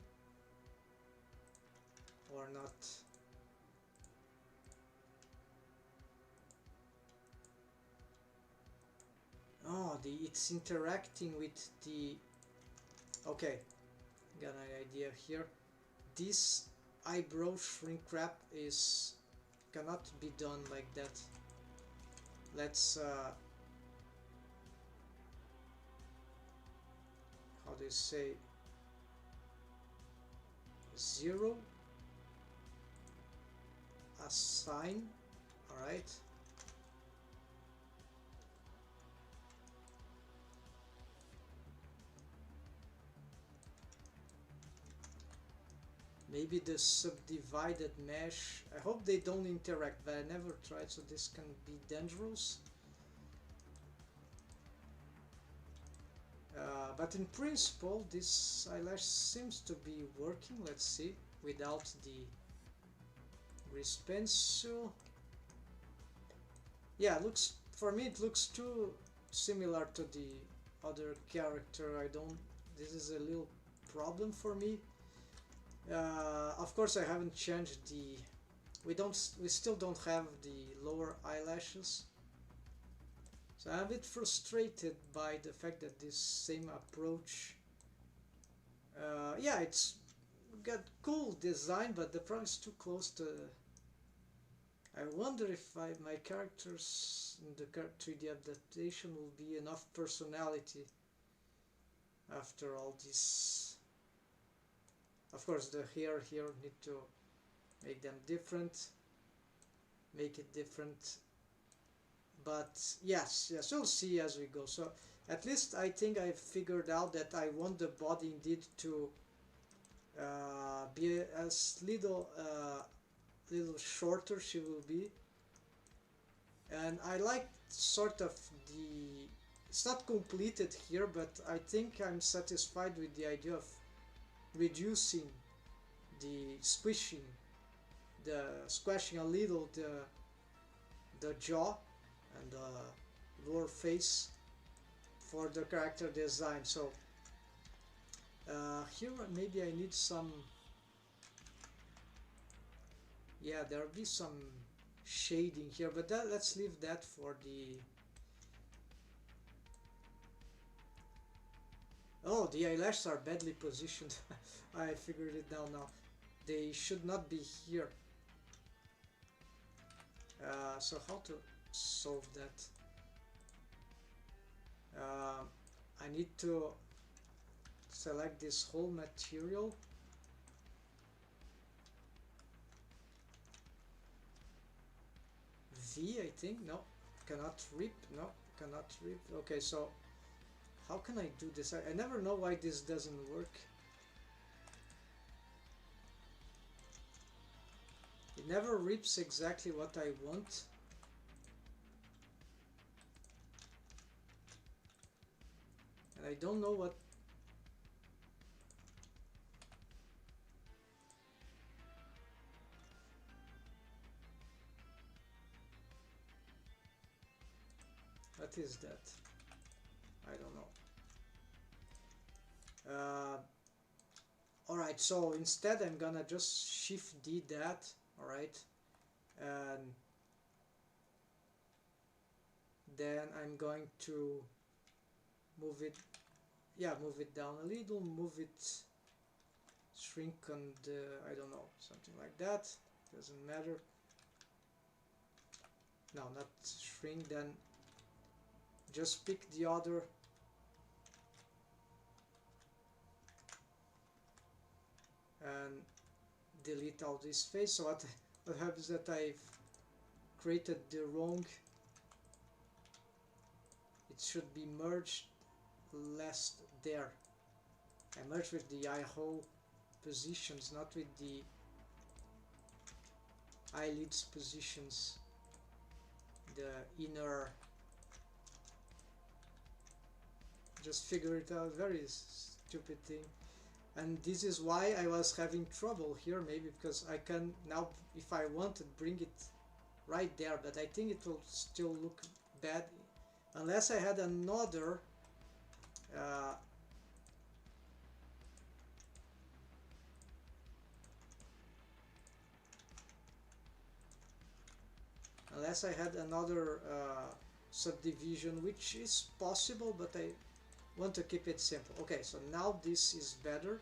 or not. Oh, it's interacting with the. Okay, got an idea here. This eyebrow shrink wrap cannot be done like that. Let's how do you say, 0 assign. All right. Maybe the subdivided mesh. I hope they don't interact, but I never tried, so this can be dangerous. But in principle, this eyelash seems to be working. Let's see, without the grease pencil. Yeah, looks for me. It looks too similar to the other character. I don't. This is a little problem for me. Of course, I haven't changed the. We still don't have the lower eyelashes. So I'm a bit frustrated by the fact that this same approach. Yeah, it's got cool design, but the problem is too close to. I wonder if my characters in the 3D adaptation will be enough personality after all this. Of course, the hair here need to make them different, make it different. But yes, we'll see as we go. So at least I think I've figured out that I want the body indeed to be as little shorter she will be. And I like sort of the, it's not completed here, but I think I'm satisfied with the idea of reducing the squashing a little the jaw and the lower face for the character design. So here maybe I need some, yeah, there'll be some shading here, but let's leave that for the, oh, the eyelashes are badly positioned. I figured it out now. They should not be here. So how to solve that? I need to select this whole material. V, I think. No, cannot rip. No, cannot rip. Okay, so how can I do this? I never know why this doesn't work. It never rips exactly what I want. And I don't know what... What is that? I don't know. Alright, so instead I'm gonna just Shift D that, alright, and then I'm going to move it, yeah, move it down a little, move it, shrink on the, I don't know, something like that, doesn't matter. No, not shrink, then just pick the other, and delete all this face. So what happens is that I've created the wrong, it should be merged last there. I merged with the eye hole positions, not with the eyelids positions, the inner. Just figure it out, very stupid thing. And this is why I was having trouble here, maybe because I can now, if I wanted, bring it right there, but I think it will still look bad unless I had another subdivision, which is possible, but I want to keep it simple. Okay, so now this is better.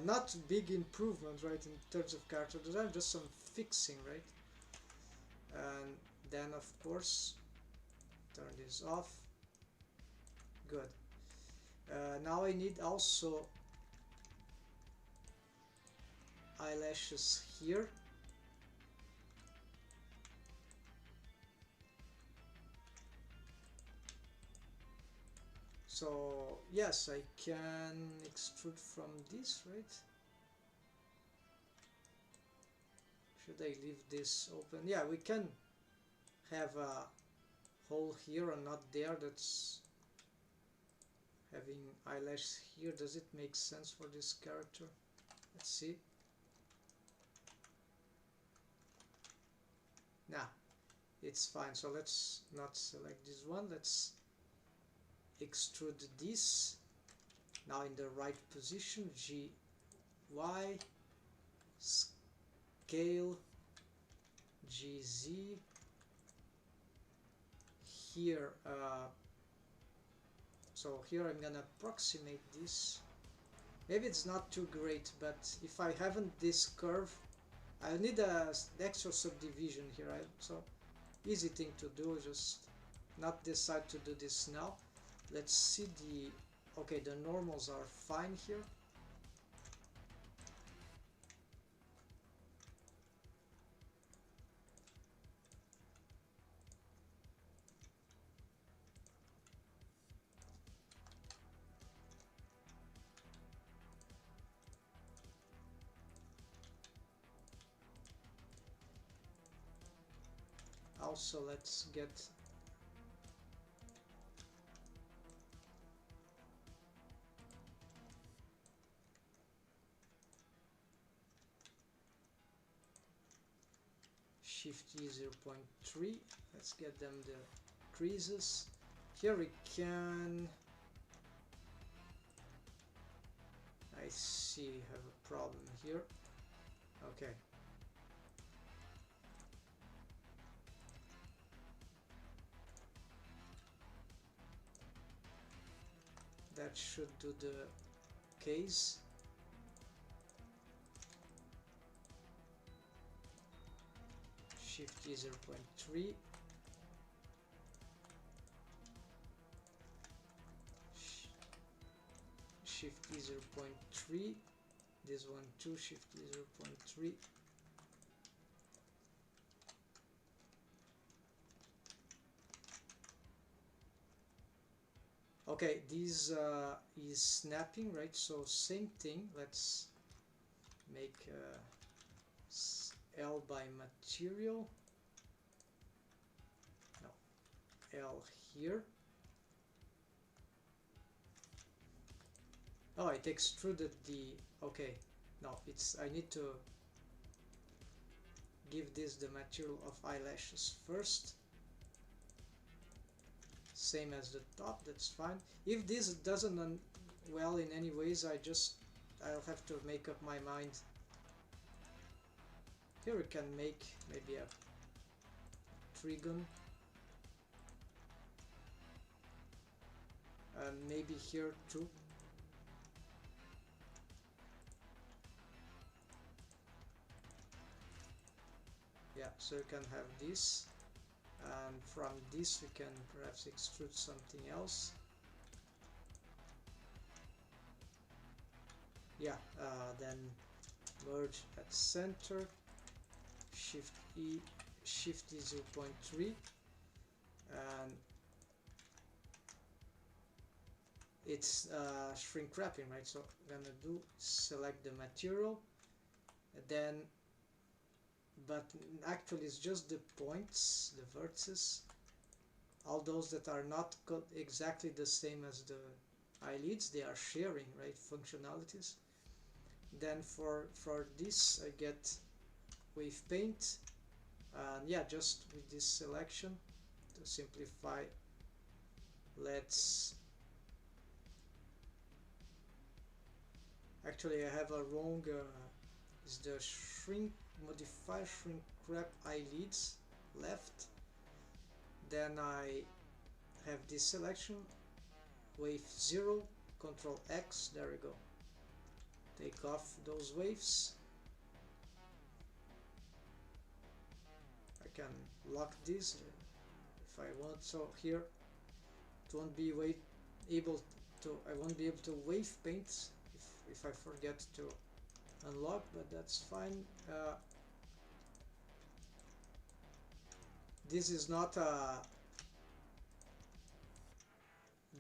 Not big improvement, right, in terms of character design, just some fixing, right? And then of course turn this off. Good. Now I need also eyelashes here. So yes, I can extrude from this, right? Should I leave this open? Yeah, we can have a hole here and not there. That's having eyelash here. Does it make sense for this character? Let's see. Nah, it's fine. So let's not select this one. Let's extrude this. Now in the right position, GY, scale, GZ. Here, so here I'm gonna approximate this. Maybe it's not too great, but if I haven't this curve, I need a extra subdivision here, right? So easy thing to do, just not decide to do this now. Let's see the, okay, the normals are fine here. also let's get Shift E 0.3. Let's get them the creases. Here we can, I see, have a problem here. Okay. That should do the case. Shift E 0.3. Shift E 0.3. This one too, Shift E 0.3. Okay, this is snapping, right? So same thing. Let's make L by material. No, L here. Oh, it extruded the. Okay, no, it's. I need to give this the material of eyelashes first. Same as the top, that's fine. If this doesn't well in any ways, I'll have to make up my mind. Here we can make maybe a trigon, and maybe here too. Yeah, so you can have this, and from this we can perhaps extrude something else. Yeah, then merge at center, Shift E 0.3, and it's shrink wrapping, right? So I'm gonna do select the material, and then, but actually it's just the points, the vertices, all those that are not exactly the same as the eyelids, they are sharing, right, functionalities. Then for this I get wave paint, and yeah, just with this selection to simplify, let's actually I have a wrong is the shrink modify shrink wrap eyelids left. Then I have this selection, wave 0, Control X, there we go. Take off those waves. I can lock this if I want. So here it won't be able to. I won't be able to wave paint if I forget to unlock, but that's fine. This is not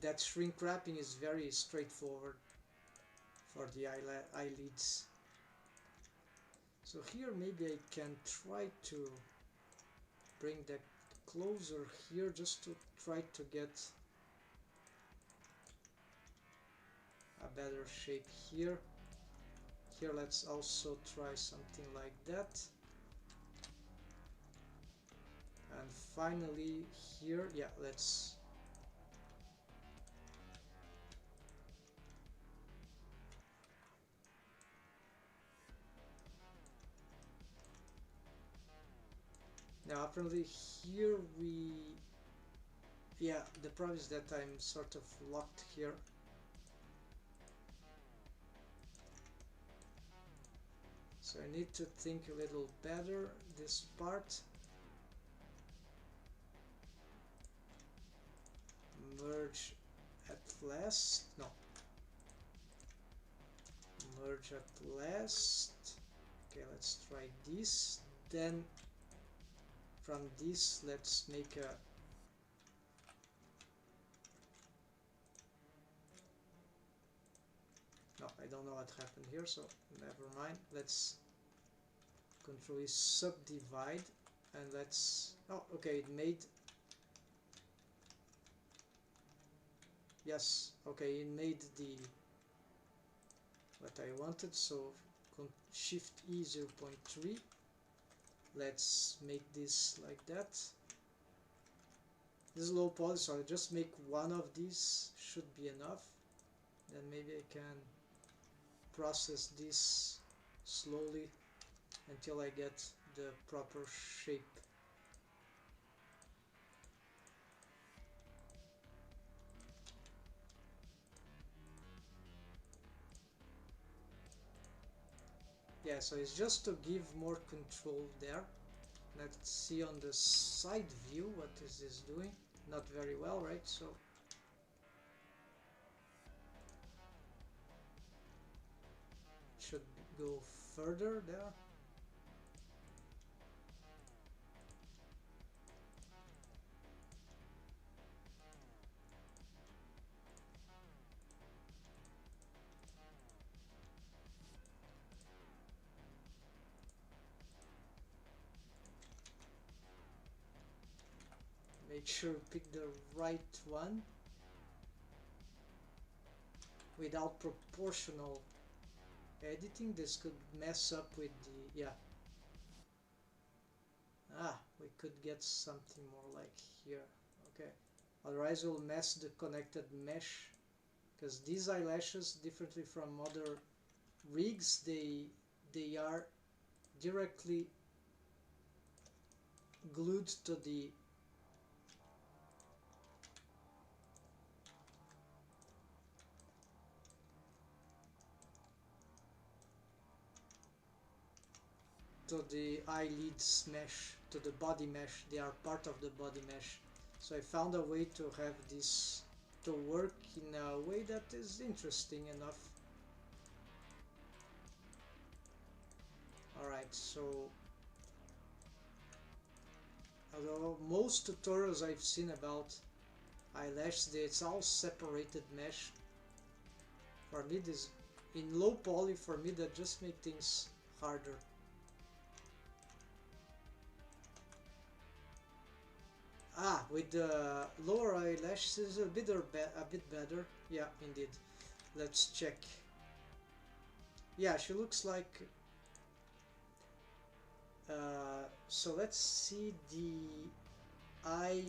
that shrink wrapping is very straightforward for the eyelids. So here maybe I can try to bring that closer here just to try to get a better shape here. Here let's also try something like that. And finally here, yeah, let's now apparently here yeah, the problem is that I'm sort of locked here. So I need to think a little better this part. Merge at last, no. Merge at last. Okay, let's try this. Then from this, let's make a no, I don't know what happened here, so never mind. Let's Control E subdivide. And let's, oh okay, it made, yes, okay, it made the what I wanted. So shift E 0.3, let's make this like that. This is low poly, so I'll just make one of these, should be enough. Then maybe I can process this slowly until I get the proper shape. Yeah, so it's just to give more control there. Let's see on the side view what is this doing. Not very well, right? So should go further there. Make sure pick the right one without proportional editing. This could mess up with the, yeah. We could get something more like here. Okay, otherwise we'll mess the connected mesh, because these eyelashes, differently from other rigs, they are directly glued to the eyelids mesh, to the body mesh. They are part of the body mesh. So I found a way to have this to work in a way that is interesting enough. Alright, so although most tutorials I've seen about eyelash, it's all separated mesh. For me, this in low poly, for me that just make things harder. With the lower eyelashes is a bit better. Yeah, indeed. Let's check. Yeah, she looks like. So let's see the eye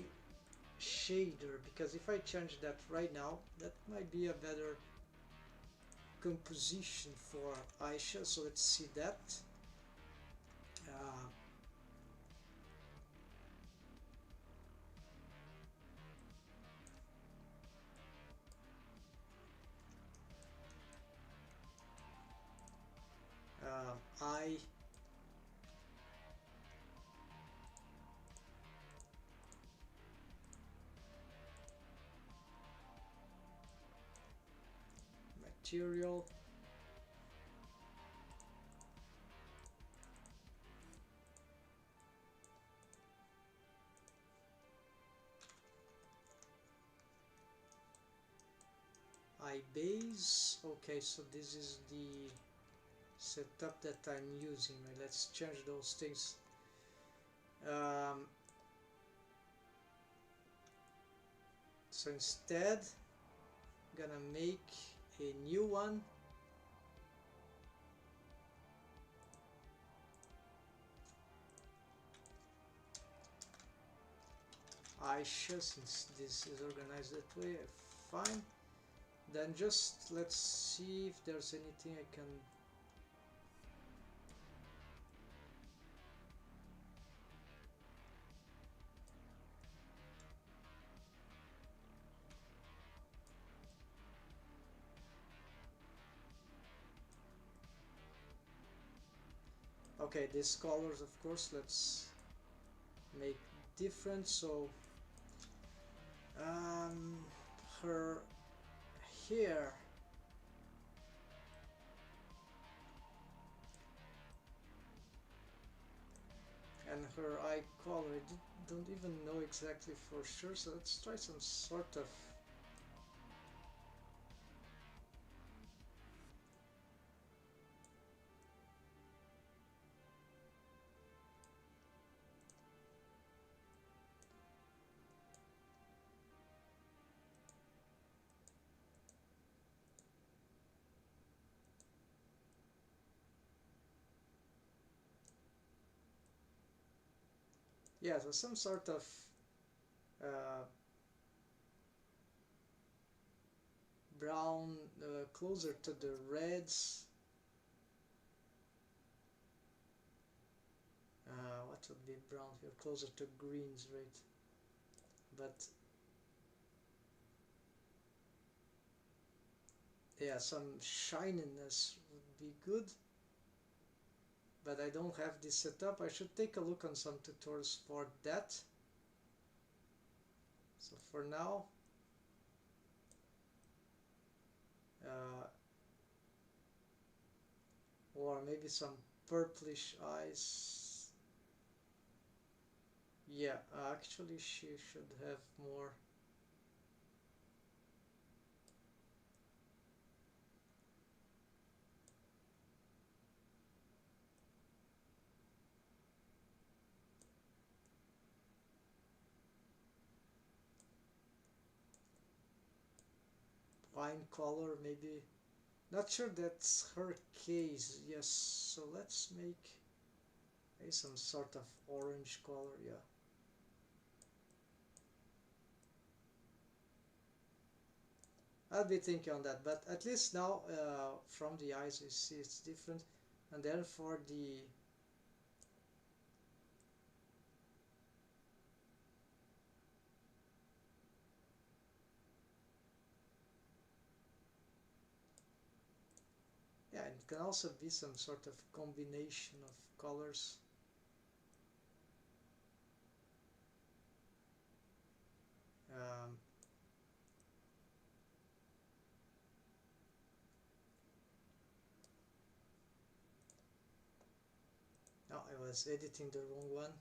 shader, because if I change that right now, that might be a better composition for Aisha. So let's see that. Eye material. Eye base. Okay, so this is the setup that I'm using. Let's change those things. So instead, I'm gonna make a new one. Aisha, since this is organized that way, fine. Then just let's see if there's anything I can. Okay, these colors, of course, let's make different. So her hair, and her eye color, I don't even know exactly for sure, so let's try some sort of Yeah, so some sort of uh, brown closer to the reds. What would be brown here? Closer to greens, right? But yeah, some shininess would be good. But I don't have this set up. I should take a look on some tutorials for that. So for now, uh, or maybe some purplish eyes. Yeah, actually she should have more. Wine color, maybe. Not sure that's her case. Yes, so let's make some sort of orange color. Yeah. I'll be thinking on that, but at least now from the eyes you see it's different. And then for the yeah, it can also be some sort of combination of colors. Um, no, I was editing the wrong one.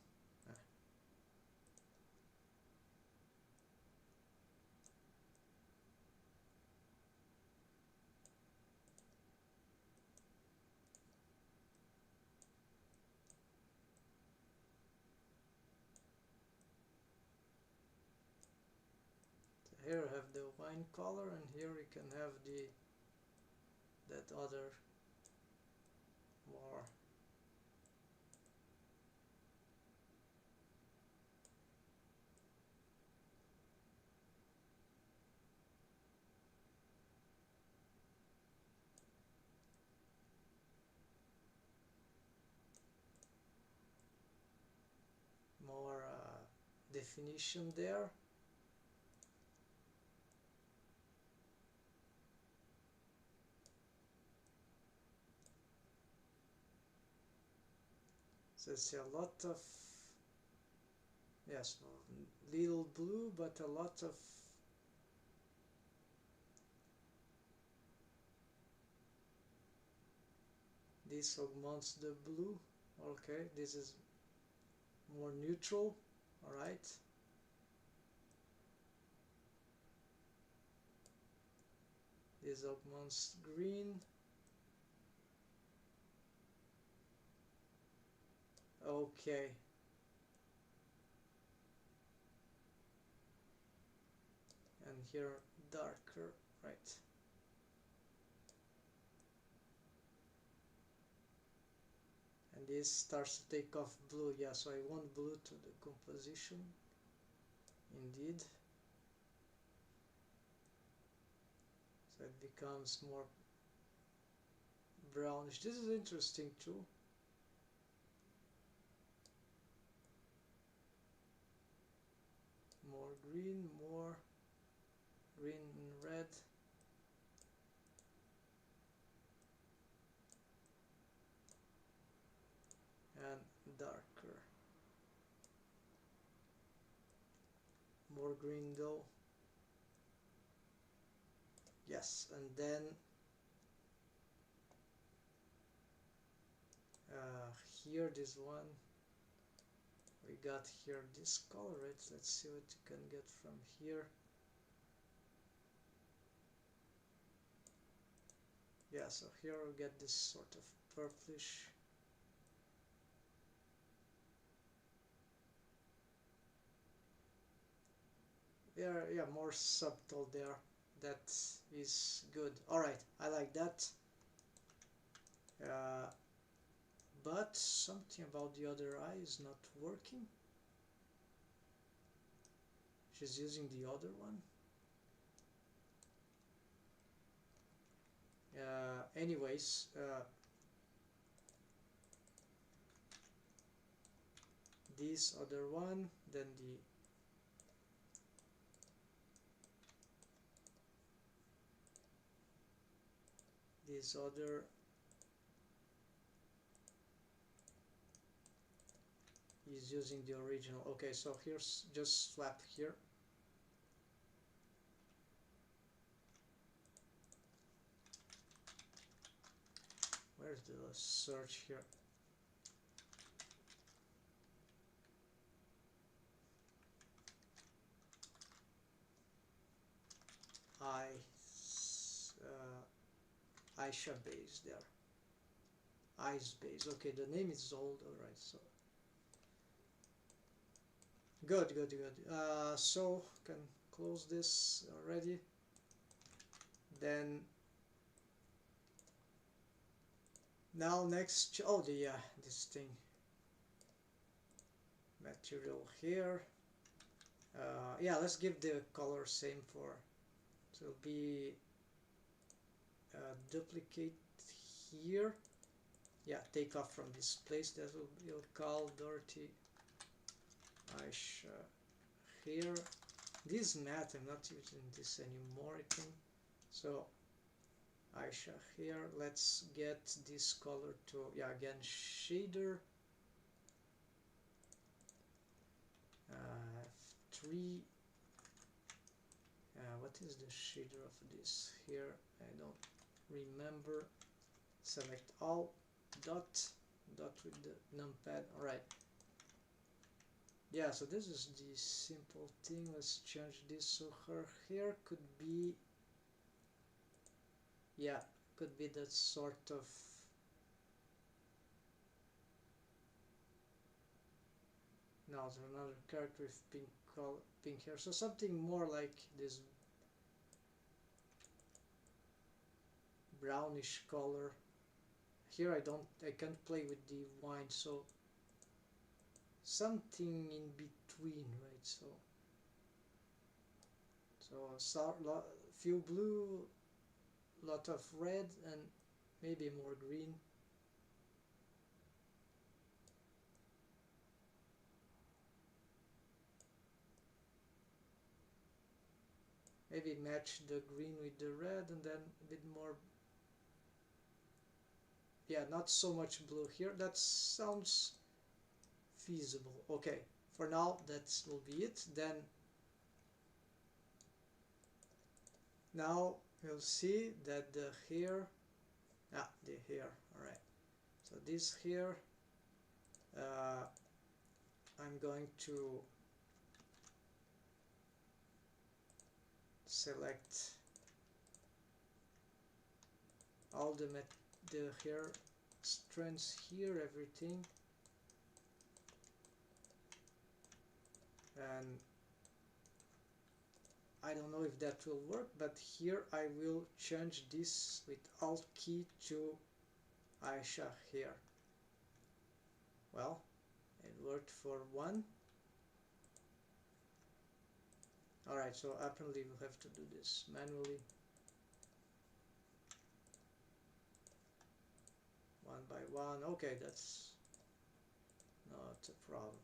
So here I have the wine color, and here we can have that other more more definition there. So it's a lot of, yes, little blue, but a lot of this augments the blue. Okay, this is more neutral. All right. This augments green. Okay. And here darker, right. And this starts to take off blue. Yeah, so I want blue to the composition. Indeed. So it becomes more brownish. This is interesting too. More green and red. And darker. More green though. Yes, and then here this one we got here this color, right? Let's see what you can get from here. Yeah, so here we get this sort of purplish. Yeah, more subtle there. That is good. Alright, I like that. But something about the other eye is not working. she's using the other one. Anyways, this other one, then this other is using the original. Okay, so here's just swap here. Where's the search here? Aisha base there. Ice base. Okay, the name is old. Alright, so good. So can close this already. Then now next, oh this thing, material here. Yeah, let's give the color same for, so it'll be duplicate here. Yeah, take off from this place. That will be call dirty Aisha here. This matte, I'm not using this anymore, I think. So Aisha here. Let's get this color to, yeah, again, shader. F3. What is the shader of this here? I don't remember. Select all. Dot with the numpad. Alright. Yeah, so this is the simple thing. Let's change this. So her hair could be, yeah, could be that sort of, now there's another character with pink hair, so something more like this brownish color. Here I can't play with the wine, so something in between, right? So few blue, lot of red, and maybe more green. Maybe match the green with the red, and then a bit more, yeah, not so much blue here. That sounds feasible. Okay, for now that will be it. Then now we'll see that the hair, the hair, alright, so this here, I'm going to select all the hair strands here, everything, and I don't know if that will work, but here I will change this with Alt key to Aisha hair. Well, it worked for one. Alright, so apparently we'll have to do this manually, one by one. Okay, that's not a problem.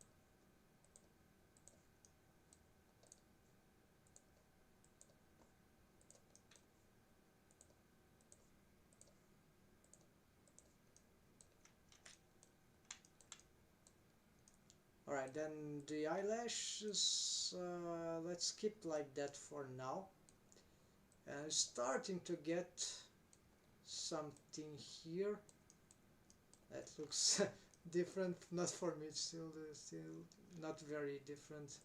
Alright, then the eyelashes, let's keep like that for now. And starting to get something here that looks different. Not for me, it's still not very different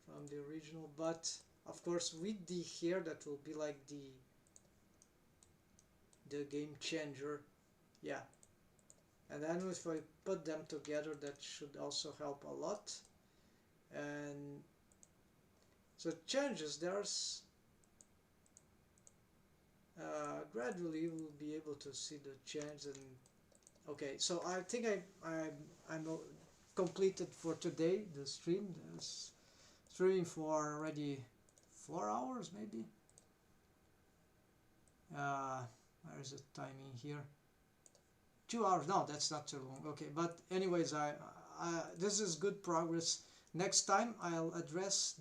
from the original, but of course with the hair that will be like the game changer. Yeah, and then if I put them together, that should also help a lot. And so changes, there's gradually we'll be able to see the change. And okay, so I think I'm completed for today the stream. It's streaming for already 4 hours maybe. Where is the timing here? 2 hours. No, that's not too long. Okay, but anyways, this is good progress. Next time I'll address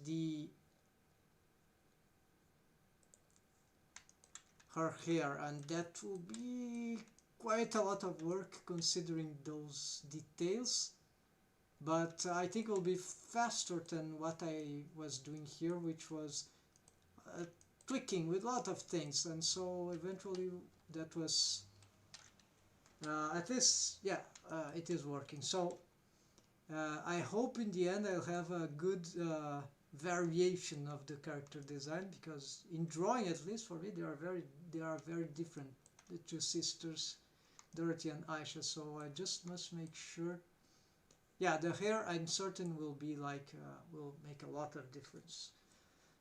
her hair, and that will be quite a lot of work considering those details, but I think it will be faster than what I was doing here, which was tweaking with a lot of things. And so eventually that was at least, yeah, it is working. So I hope in the end I'll have a good variation of the character design, because in drawing, at least for me, they are very different, the two sisters, Dorothy and Aisha. So I just must make sure. Yeah, the hair, I'm certain, will be like will make a lot of difference.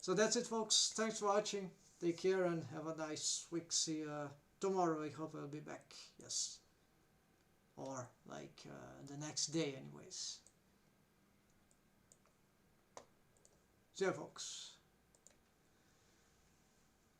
So that's it, folks. Thanks for watching. Take care and have a nice week. See you tomorrow. I hope I'll be back. Yes, or like the next day, anyways. See you, folks.